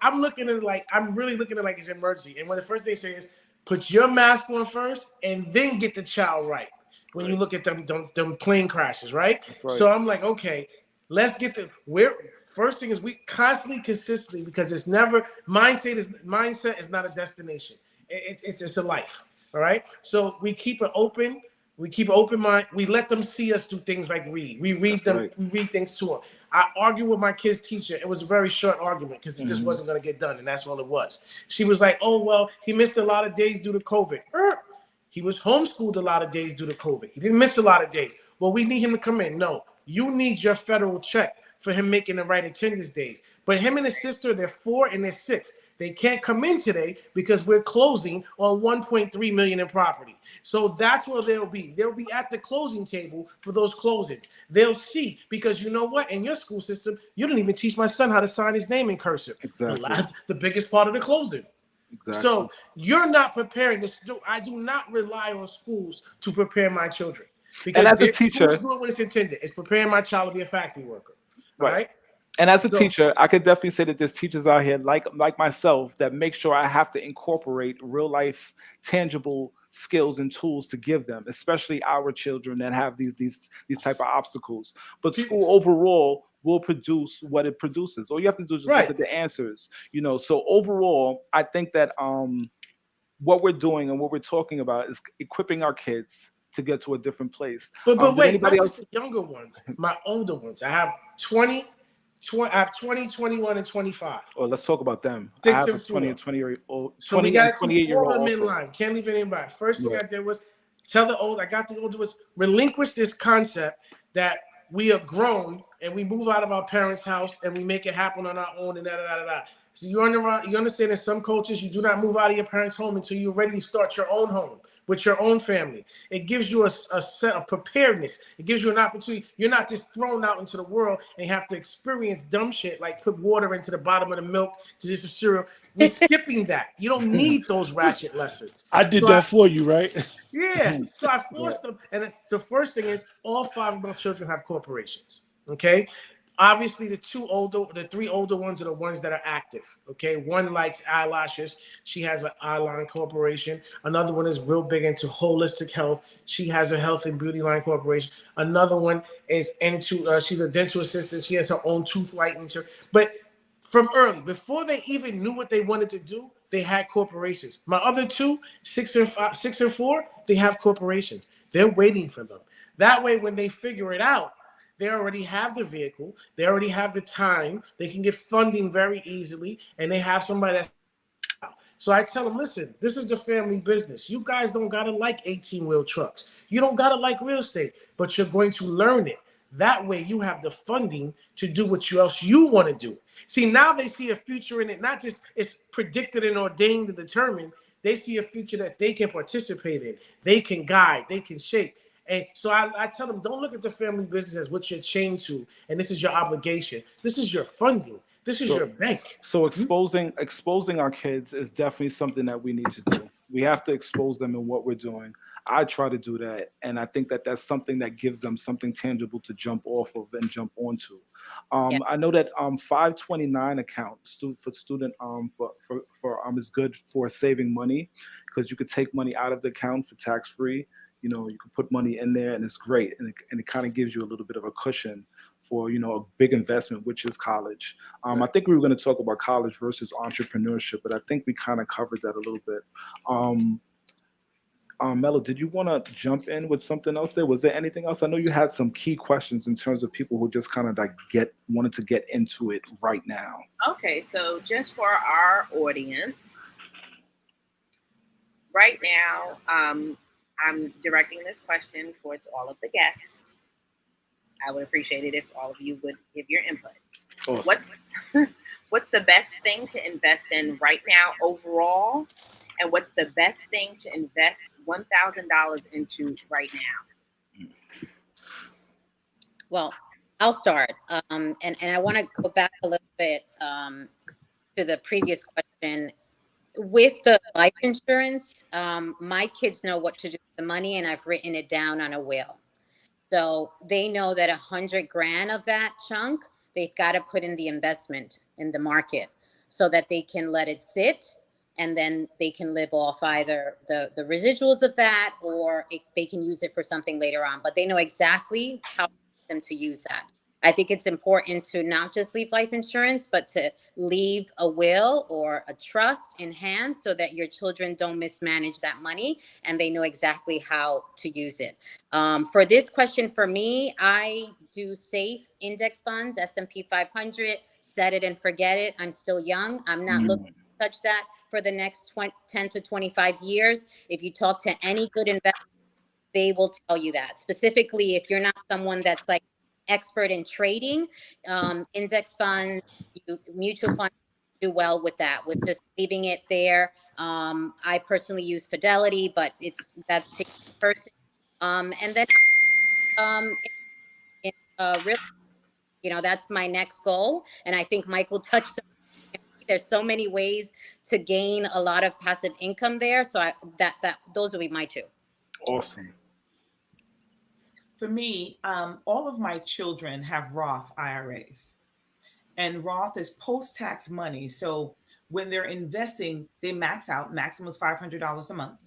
S5: I'm looking at it like I'm really looking at it like it's an emergency. And when the first they say is put your mask on first and then get the child right. When you look at them plane crashes, right? So I'm like, okay, let's get first thing is we constantly, consistently, because it's never mindset is not a destination. It's a life. All right. So we keep it open. We keep an open mind. We let them see us do things like read. We read them. We read things to them. I argued with my kid's teacher. It was a very short argument because it just wasn't going to get done, and that's all it was. She was like, "Oh well, he missed a lot of days due to COVID." He was homeschooled a lot of days due to COVID. He didn't miss a lot of days. Well, we need him to come in. No, you need your federal check for him making the right attendance days. But him and his sister, they're 4 and they're 6. They can't come in today because we're closing on $1.3 million in property. So that's where they'll be. They'll be at the closing table for those closings. They'll see, because you know what? In your school system, you didn't even teach my son how to sign his name in cursive.
S1: Exactly.
S5: The biggest part of the closing.
S1: Exactly.
S5: So you're not preparing this. I do not rely on schools to prepare my children. Because
S1: and as a teacher,
S5: schools do it when it's intended. It's preparing my child to be a factory worker. Right?
S1: And as a teacher, I could definitely say that there's teachers out here like myself that make sure I have to incorporate real life, tangible skills and tools to give them, especially our children that have these type of obstacles. But school overall will produce what it produces. All you have to do is just look at the answers, So overall, I think that what we're doing and what we're talking about is equipping our kids to get to a different place.
S5: But wait, not just the younger ones, my older ones. I have 20, 21, and 25.
S1: Oh, let's talk about them.
S5: 6
S1: I have
S5: and
S1: a 20
S5: 4.
S1: and 20 and
S5: So we got
S1: 28-year-old
S5: them in
S1: also.
S5: line. Can't leave anybody. First thing I did was tell the older was relinquish this concept that we are grown and we move out of our parents' house and we make it happen on our own and da. So you understand in some cultures you do not move out of your parents' home until you're ready to start your own home with your own family. It gives you a set of preparedness. It gives you an opportunity. You're not just thrown out into the world and have to experience dumb shit like put water into the bottom of the milk to just a cereal. We're skipping that. You don't need those ratchet lessons.
S2: I did that for you, right?
S5: Yeah. So I forced them. And the first thing is all 5 of my children have corporations. Okay. Obviously, the 3 older ones are the ones that are active. Okay, one likes eyelashes. She has an eyeline corporation. Another one is real big into holistic health. She has a health and beauty line corporation. Another one is into she's a dental assistant. She has her own tooth whitening. But from early, before they even knew what they wanted to do, they had corporations. My other 2, 6 and 4, they have corporations. They're waiting for them. That way, when they figure it out, they already have the vehicle. They already have the time. They can get funding very easily, and they have somebody that's. So I tell them, listen, this is the family business. You guys don't gotta like 18-wheel trucks. You don't gotta like real estate, but you're going to learn it. That way, you have the funding to do what else you want to do. See, now they see a future in it. Not just it's predicted and ordained and determined. They see a future that they can participate in. They can guide. They can shape. And so I tell them, don't look at the family business as what you're chained to, and this is your obligation. This is your funding. This is your bank.
S1: So exposing our kids is definitely something that we need to do. We have to expose them in what we're doing. I try to do that, and I think that that's something that gives them something tangible to jump off of and jump onto. I know that 529 account for student is good for saving money because you could take money out of the account for tax free. You can put money in there and it's great. And it kind of gives you a little bit of a cushion for, a big investment, which is college. I think we were going to talk about college versus entrepreneurship, but I think we kind of covered that a little bit. Mello, did you want to jump in with something else there? Was there anything else? I know you had some key questions in terms of people who just kind of wanted to get into it right now.
S4: Okay, so just for our audience, right now, I'm directing this question towards all of the guests. I would appreciate it if all of you would give your input.
S1: Awesome.
S4: What's the best thing to invest in right now overall? And what's the best thing to invest $1,000 into right now?
S6: Well, I'll start. And I want to go back a little bit to the previous question. With the life insurance, my kids know what to do with the money, and I've written it down on a will. So they know that 100 grand of that chunk, they've got to put in the investment in the market so that they can let it sit, and then they can live off either the residuals of that, or they can use it for something later on. But they know exactly how to get them to use that. I think it's important to not just leave life insurance, but to leave a will or a trust in hand so that your children don't mismanage that money and they know exactly how to use it. For this question, for me, I do safe index funds, S&P 500, set it and forget it. I'm still young. I'm not looking to touch that for the next 10 to 25 years. If you talk to any good investor, they will tell you that. Specifically, if you're not someone that's like expert in trading, index funds, mutual funds do well with that, with just leaving it there. I personally use Fidelity, but that's to each person. And then in real, that's my next goal. And I think Michael touched on it. There's so many ways to gain a lot of passive income there. So those would be my two.
S1: Awesome.
S3: For me, all of my children have Roth IRAs, and Roth is post-tax money. So when they're investing, they max out. Maximum is $500 a month.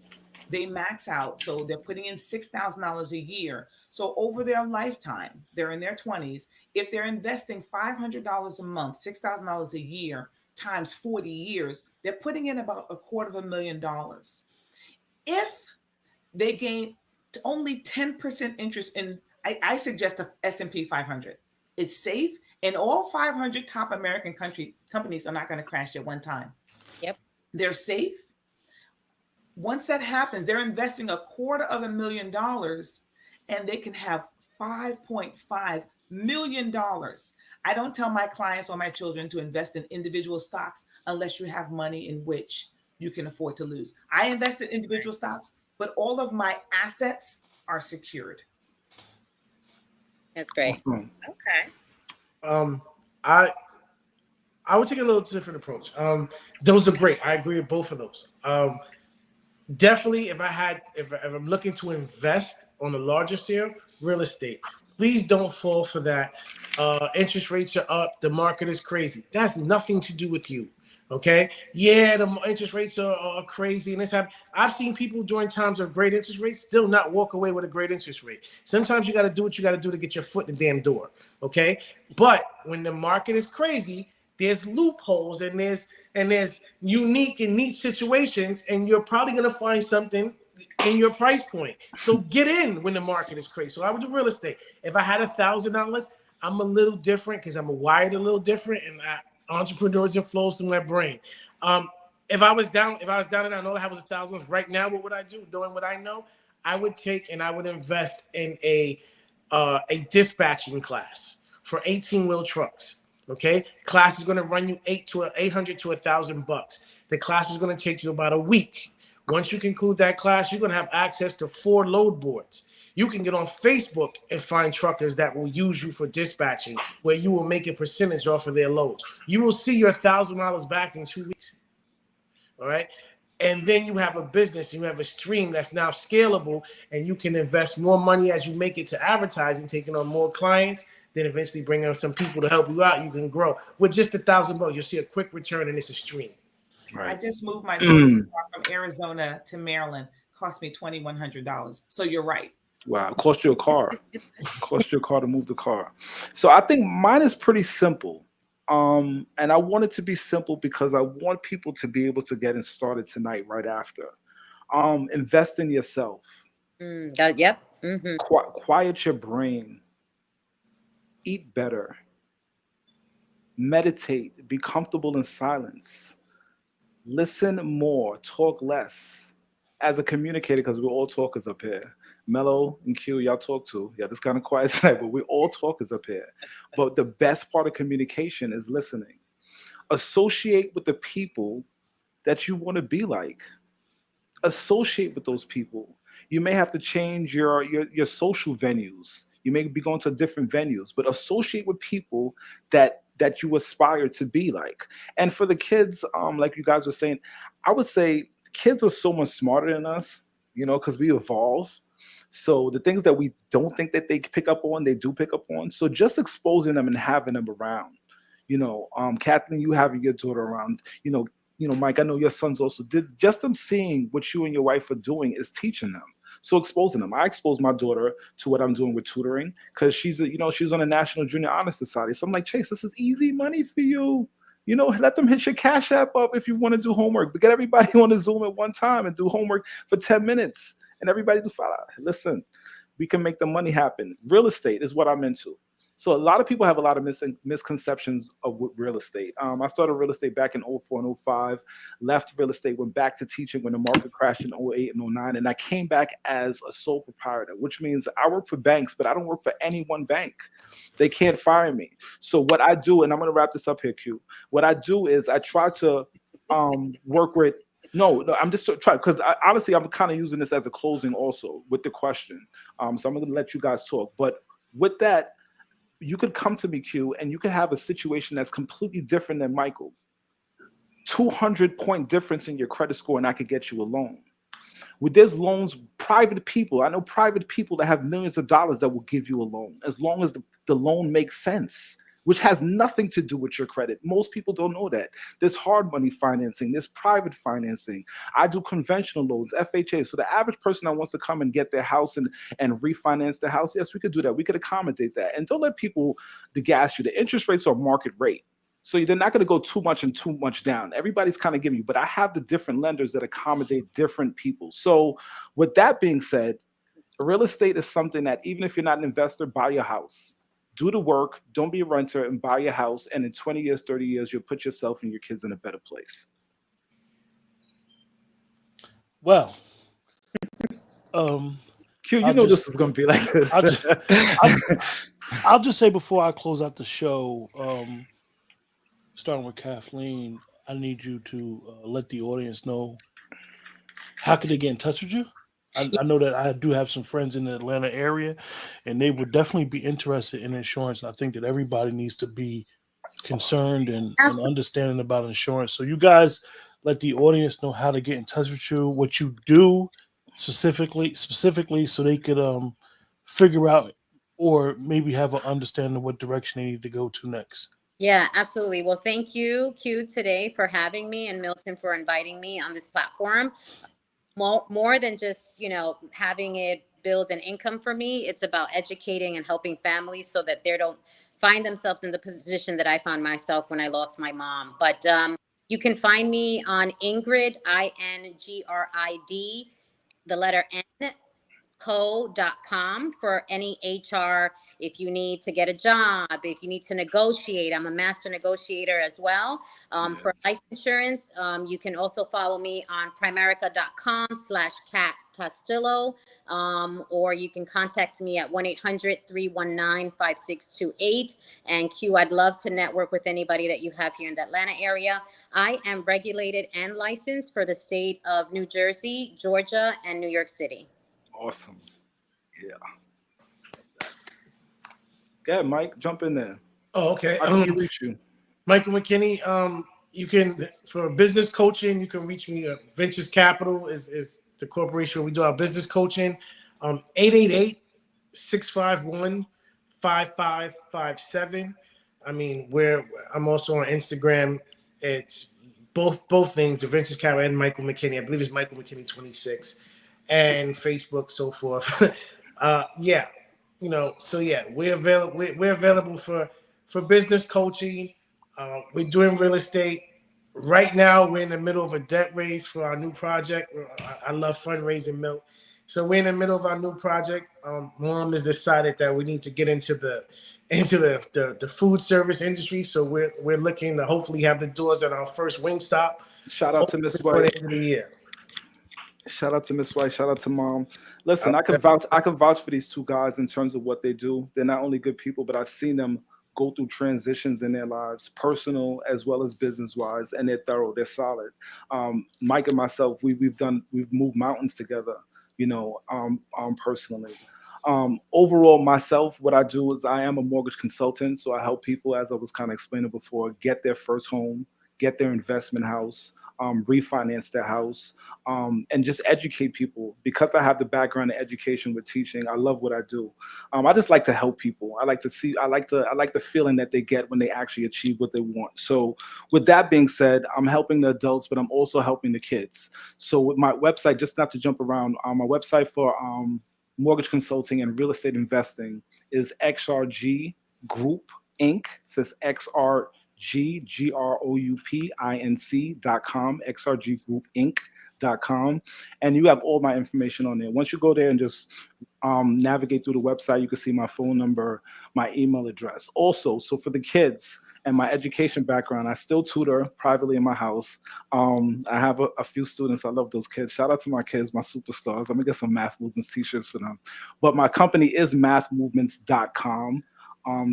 S3: They max out, so they're putting in $6,000 a year. So over their lifetime, they're in their 20s. If they're investing $500 a month, $6,000 a year times 40 years, they're putting in about $250,000. If they gain only 10% interest in, I suggest a S&P 500. It's safe, and all 500 top American companies are not going to crash at one time.
S6: Yep.
S3: They're safe. Once that happens, they're investing $250,000 and they can have $5.5 million. I don't tell my clients or my children to invest in individual stocks unless you have money in which you can afford to lose. I invest in individual stocks, but all of my assets are secured.
S6: That's great.
S1: Awesome.
S4: Okay.
S5: I would take a little different approach. Those are great. I agree with both of those. Definitely, if I'm looking to invest on a larger scale, real estate, please don't fall for that. Interest rates are up. The market is crazy. That's nothing to do with you. Okay. Yeah, the interest rates are crazy, and it's happening. I've seen people during times of great interest rates still not walk away with a great interest rate. Sometimes you got to do what you got to do to get your foot in the damn door. Okay. But when the market is crazy, there's loopholes and there's unique and neat situations, and you're probably gonna find something in your price point. So get in when the market is crazy. So I would do real estate. If I had $1,000, I'm a little different because I'm wired a little different, and entrepreneurs and flows through my brain. If I was down and I know I had was $1,000 right now, what would I do? Doing what I know, I would take and I would invest in a dispatching class for 18-wheel trucks. Okay, class is going to run you $800 to $1,000. The class is going to take you about a week. Once you conclude that class, you're going to have access to 4 load boards. You can get on Facebook and find truckers that will use you for dispatching, where you will make a percentage off of their loads. You will see your $1,000 back in 2 weeks. All right. And then you have a business, you have a stream that's now scalable, and you can invest more money as you make it to advertising, taking on more clients, then eventually bring on some people to help you out. You can grow with just $1,000. You'll see a quick return, and it's a stream.
S3: Right. I just moved my daughter's car from Arizona to Maryland. Cost me $2,100. So you're right.
S1: Wow, it cost you a car. Cost you a car to move the car. So I think mine is pretty simple. And I want it to be simple because I want people to be able to get it started tonight right after. Invest in yourself.
S6: Yep. Mm-hmm.
S1: Quiet your brain. Eat better. Meditate. Be comfortable in silence. Listen more. Talk less. As a communicator, because we're all talkers up here. Mello and Q, y'all talk too. Yeah, this kind of quiet tonight, but we're all talkers up here. But the best part of communication is listening. Associate with the people that you want to be like. Associate with those people. You may have to change your social venues. You may be going to different venues, but associate with people that you aspire to be like. And for the kids, like you guys were saying, I would say kids are so much smarter than us, because we evolve. So the things that we don't think that they pick up on, they do pick up on. So just exposing them and having them around. Kathleen, you having your daughter around, Mike, I know your sons also did. Just them seeing what you and your wife are doing is teaching them. So exposing them. I expose my daughter to what I'm doing with tutoring because she's on a National Junior Honor Society. So I'm like, Chase, this is easy money for you. Let them hit your Cash App up if you want to do homework. But get everybody on a Zoom at one time and do homework for 10 minutes. And everybody do follow. Listen, we can make the money happen. Real estate is what I'm into. So a lot of people have a lot of misconceptions of real estate. I started real estate back in 04 and 05, left real estate, went back to teaching when the market crashed in 08 and 09. And I came back as a sole proprietor, which means I work for banks, but I don't work for any one bank. They can't fire me. So what I do, and I'm going to wrap this up here, Q. What I do is I try to work with, no, I'm just trying, because honestly, I'm kind of using this as a closing also with the question. So I'm going to let you guys talk. But with that, you could come to me, Q, and you could have a situation that's completely different than Michael. 200-point difference in your credit score, and I could get you a loan. With there's loans, private people, I know private people that have millions of dollars that will give you a loan, as long as the loan makes sense, which has nothing to do with your credit. Most people don't know that. There's hard money financing, there's private financing. I do conventional loans, FHA. So the average person that wants to come and get their house and refinance their house, yes, we could do that. We could accommodate that. And don't let people gas you. The interest rates are market rate. So they're not going to go too much and too much down. Everybody's kind of giving you, but I have the different lenders that accommodate different people. So with that being said, real estate is something that even if you're not an investor, buy your house. Do the work, don't be a renter, and buy your house. And in 20 years, 30 years, you'll put yourself and your kids in a better place.
S2: Well,
S1: Q, this is going to be like this.
S2: I'll just say before I close out the show, starting with Kathleen, I need you to let the audience know how could they get in touch with you. I know that I do have some friends in the Atlanta area, and they would definitely be interested in insurance. And I think that everybody needs to be concerned and understanding about insurance. So you guys let the audience know how to get in touch with you, what you do specifically, so they could figure out or maybe have an understanding of what direction they need to go to next.
S6: Yeah, absolutely. Well, thank you, Q, today for having me, and Milton for inviting me on this platform. More than just, having it build an income for me, it's about educating and helping families so that they don't find themselves in the position that I found myself when I lost my mom. But you can find me on Ingrid, INGRID, the letter N, co.com for any HR. If you need to get a job, if you need to negotiate, I'm a master negotiator as well. For life insurance, you can also follow me on primerica.com/Cat Castillo, or you can contact me at 1-800-319-5628. And Q, I'd love to network with anybody that you have here in the Atlanta area. I am regulated and licensed for the state of New Jersey, Georgia, and New York City.
S1: Awesome. Yeah. Go ahead, Mike. Jump in there.
S5: Oh, okay.
S1: How can we reach you? Michael
S5: McKinney. You can, for business coaching, you can reach me. Ventures Capital is the corporation where we do our business coaching. 888-651-5557. I mean, I'm also on Instagram. It's both things, the Ventures Capital and Michael McKinney. I believe it's Michael McKinney 26. And Facebook, so forth. So we're available for business coaching. We're doing real estate. Right now, we're in the middle of a debt raise for our new project. I love fundraising, Milt. So we're in the middle of our new project. Mom has decided that we need to get into the food service industry. So we're looking to hopefully have the doors at our first Wingstop.
S1: Shout out to Miss
S5: before
S1: White.
S5: the end of the year.
S1: Shout out to Miss White. Shout out to Mom. Listen, I can vouch for these two guys in terms of what they do. They're not only good people, but I've seen them go through transitions in their lives, personal as well as business wise, and they're thorough. They're solid. Mike and myself, we've moved mountains together. Personally. Overall, myself, what I do is I am a mortgage consultant. So I help people, as I was kind of explaining before, get their first home, get their investment house, refinance their house, and just educate people. Because I have the background in education with teaching, I love what I do. I just like to help people. I like the feeling that they get when they actually achieve what they want. So with that being said, I'm helping the adults, but I'm also helping the kids. So with my website, just not to jump around, my website for mortgage consulting and real estate investing is XRG Group Inc. It says XRGGroupinc.com, xrggroup.inc.com. And you have all my information on there. Once you go there and just navigate through the website, you can see my phone number, my email address. Also, so for the kids and my education background, I still tutor privately in my house. I have a few students. I love those kids. Shout out to my kids, my superstars. I'm gonna get some Math Movements t-shirts for them. But my company is mathmovements.com.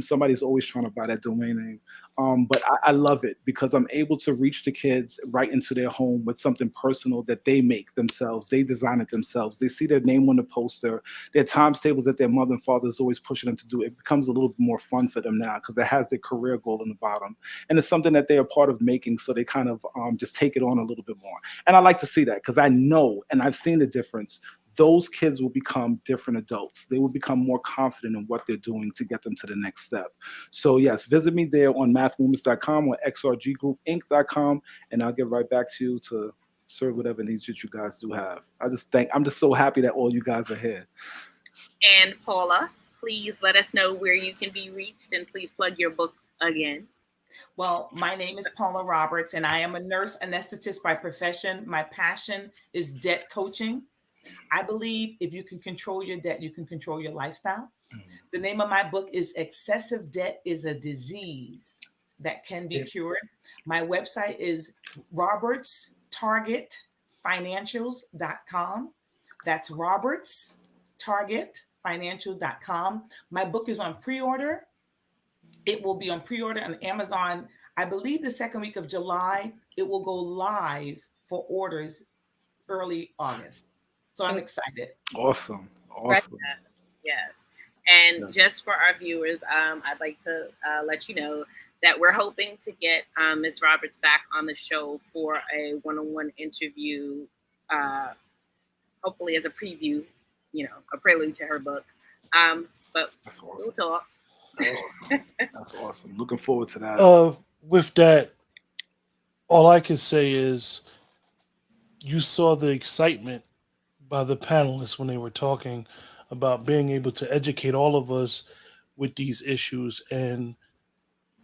S1: Somebody's always trying to buy that domain name. But I love it because I'm able to reach the kids right into their home with something personal that they make themselves. They design it themselves. They see their name on the poster, their times tables that their mother and father is always pushing them to do. It becomes a little bit more fun for them now because it has their career goal in the bottom. And it's something that they're a part of making. So they kind of just take it on a little bit more. And I like to see that because I know and I've seen the difference. Those kids will become different adults. They will become more confident in what they're doing to get them to the next step. So yes, visit me there on mathmovements.com or xrggroupinc.com, and I'll get right back to you to serve whatever needs that you guys do have. I'm just so happy that all you guys are here.
S4: And Paula, please let us know where you can be reached, and please plug your book again.
S3: Well, my name is Paula Roberts, and I am a nurse anesthetist by profession. My passion is debt coaching. I believe if you can control your debt, you can control your lifestyle. The name of my book is Excessive Debt is a Disease That Can Be Cured. My website is robertstargetfinancials.com. That's robertstargetfinancial.com. My book is on pre-order. It will be on pre-order on Amazon, I believe the second week of July. It will go live for orders early August. So I'm excited.
S1: Awesome.
S4: Yes. And just for our viewers, I'd like to let you know that we're hoping to get Ms. Roberts back on the show for a one-on-one interview, hopefully as a preview, a prelude to her book. But
S1: that's awesome.
S4: We'll talk.
S1: That's awesome. Looking forward to that.
S2: With that, all I can say is you saw the excitement by the panelists when they were talking about being able to educate all of us with these issues. And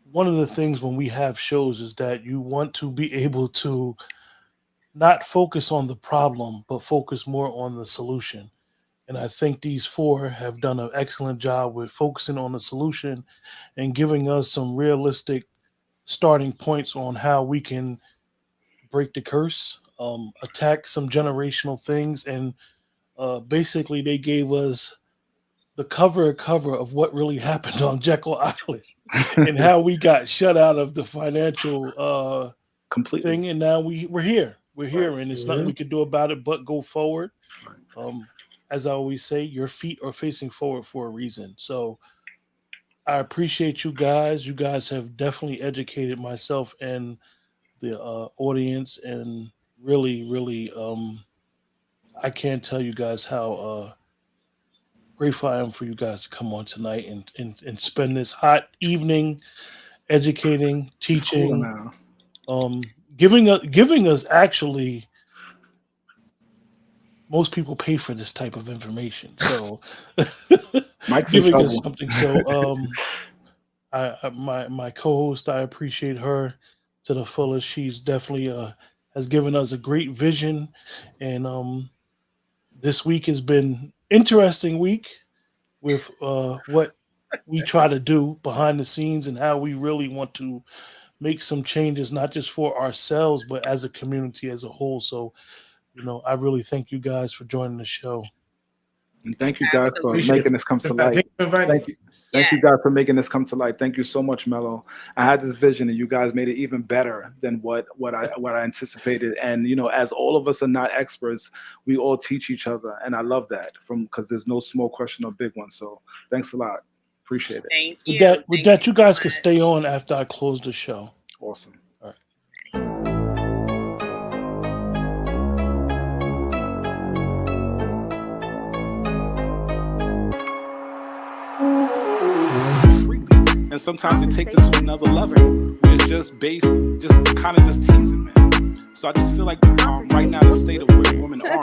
S2: one of the things when we have shows is that you want to be able to not focus on the problem, but focus more on the solution. And I think these four have done an excellent job with focusing on the solution and giving us some realistic starting points on how we can break the curse, attack some generational things, and basically they gave us the cover of what really happened on Jekyll Island and how we got shut out of the financial
S1: completely
S2: thing, and now we're here. We're here, and there's nothing we can do about it but go forward. As I always say, your feet are facing forward for a reason. So I appreciate you guys. You guys have definitely educated myself and the audience, and really, really, I can't tell you guys how grateful I am for you guys to come on tonight and spend this hot evening educating, teaching, giving us actually. Most people pay for this type of information, so giving us something. So, my co-host, I appreciate her to the fullest. She's definitely has given us a great vision, and this week has been interesting week with what we try to do behind the scenes and how we really want to make some changes, not just for ourselves, but as a community as a whole. So, I really thank you guys for joining the show.
S1: And thank you guys for making this come to light. Thank you. Thank you
S4: Yes.
S1: guys for making this come to light. Thank you so much, Mello. I had this vision, and you guys made it even better than what I anticipated. And as all of us are not experts, we all teach each other, and I love that because there's no small question or big one. So thanks a lot. Appreciate it.
S4: Thank you.
S2: With
S4: Thank
S2: that, you guys
S4: so
S2: can
S4: much.
S2: stay on after I close the show.
S1: Awesome.
S2: All right.
S1: And sometimes it takes it to another level where it's just based, just kind of just teasing, man. So I just feel like right now the state of where women are.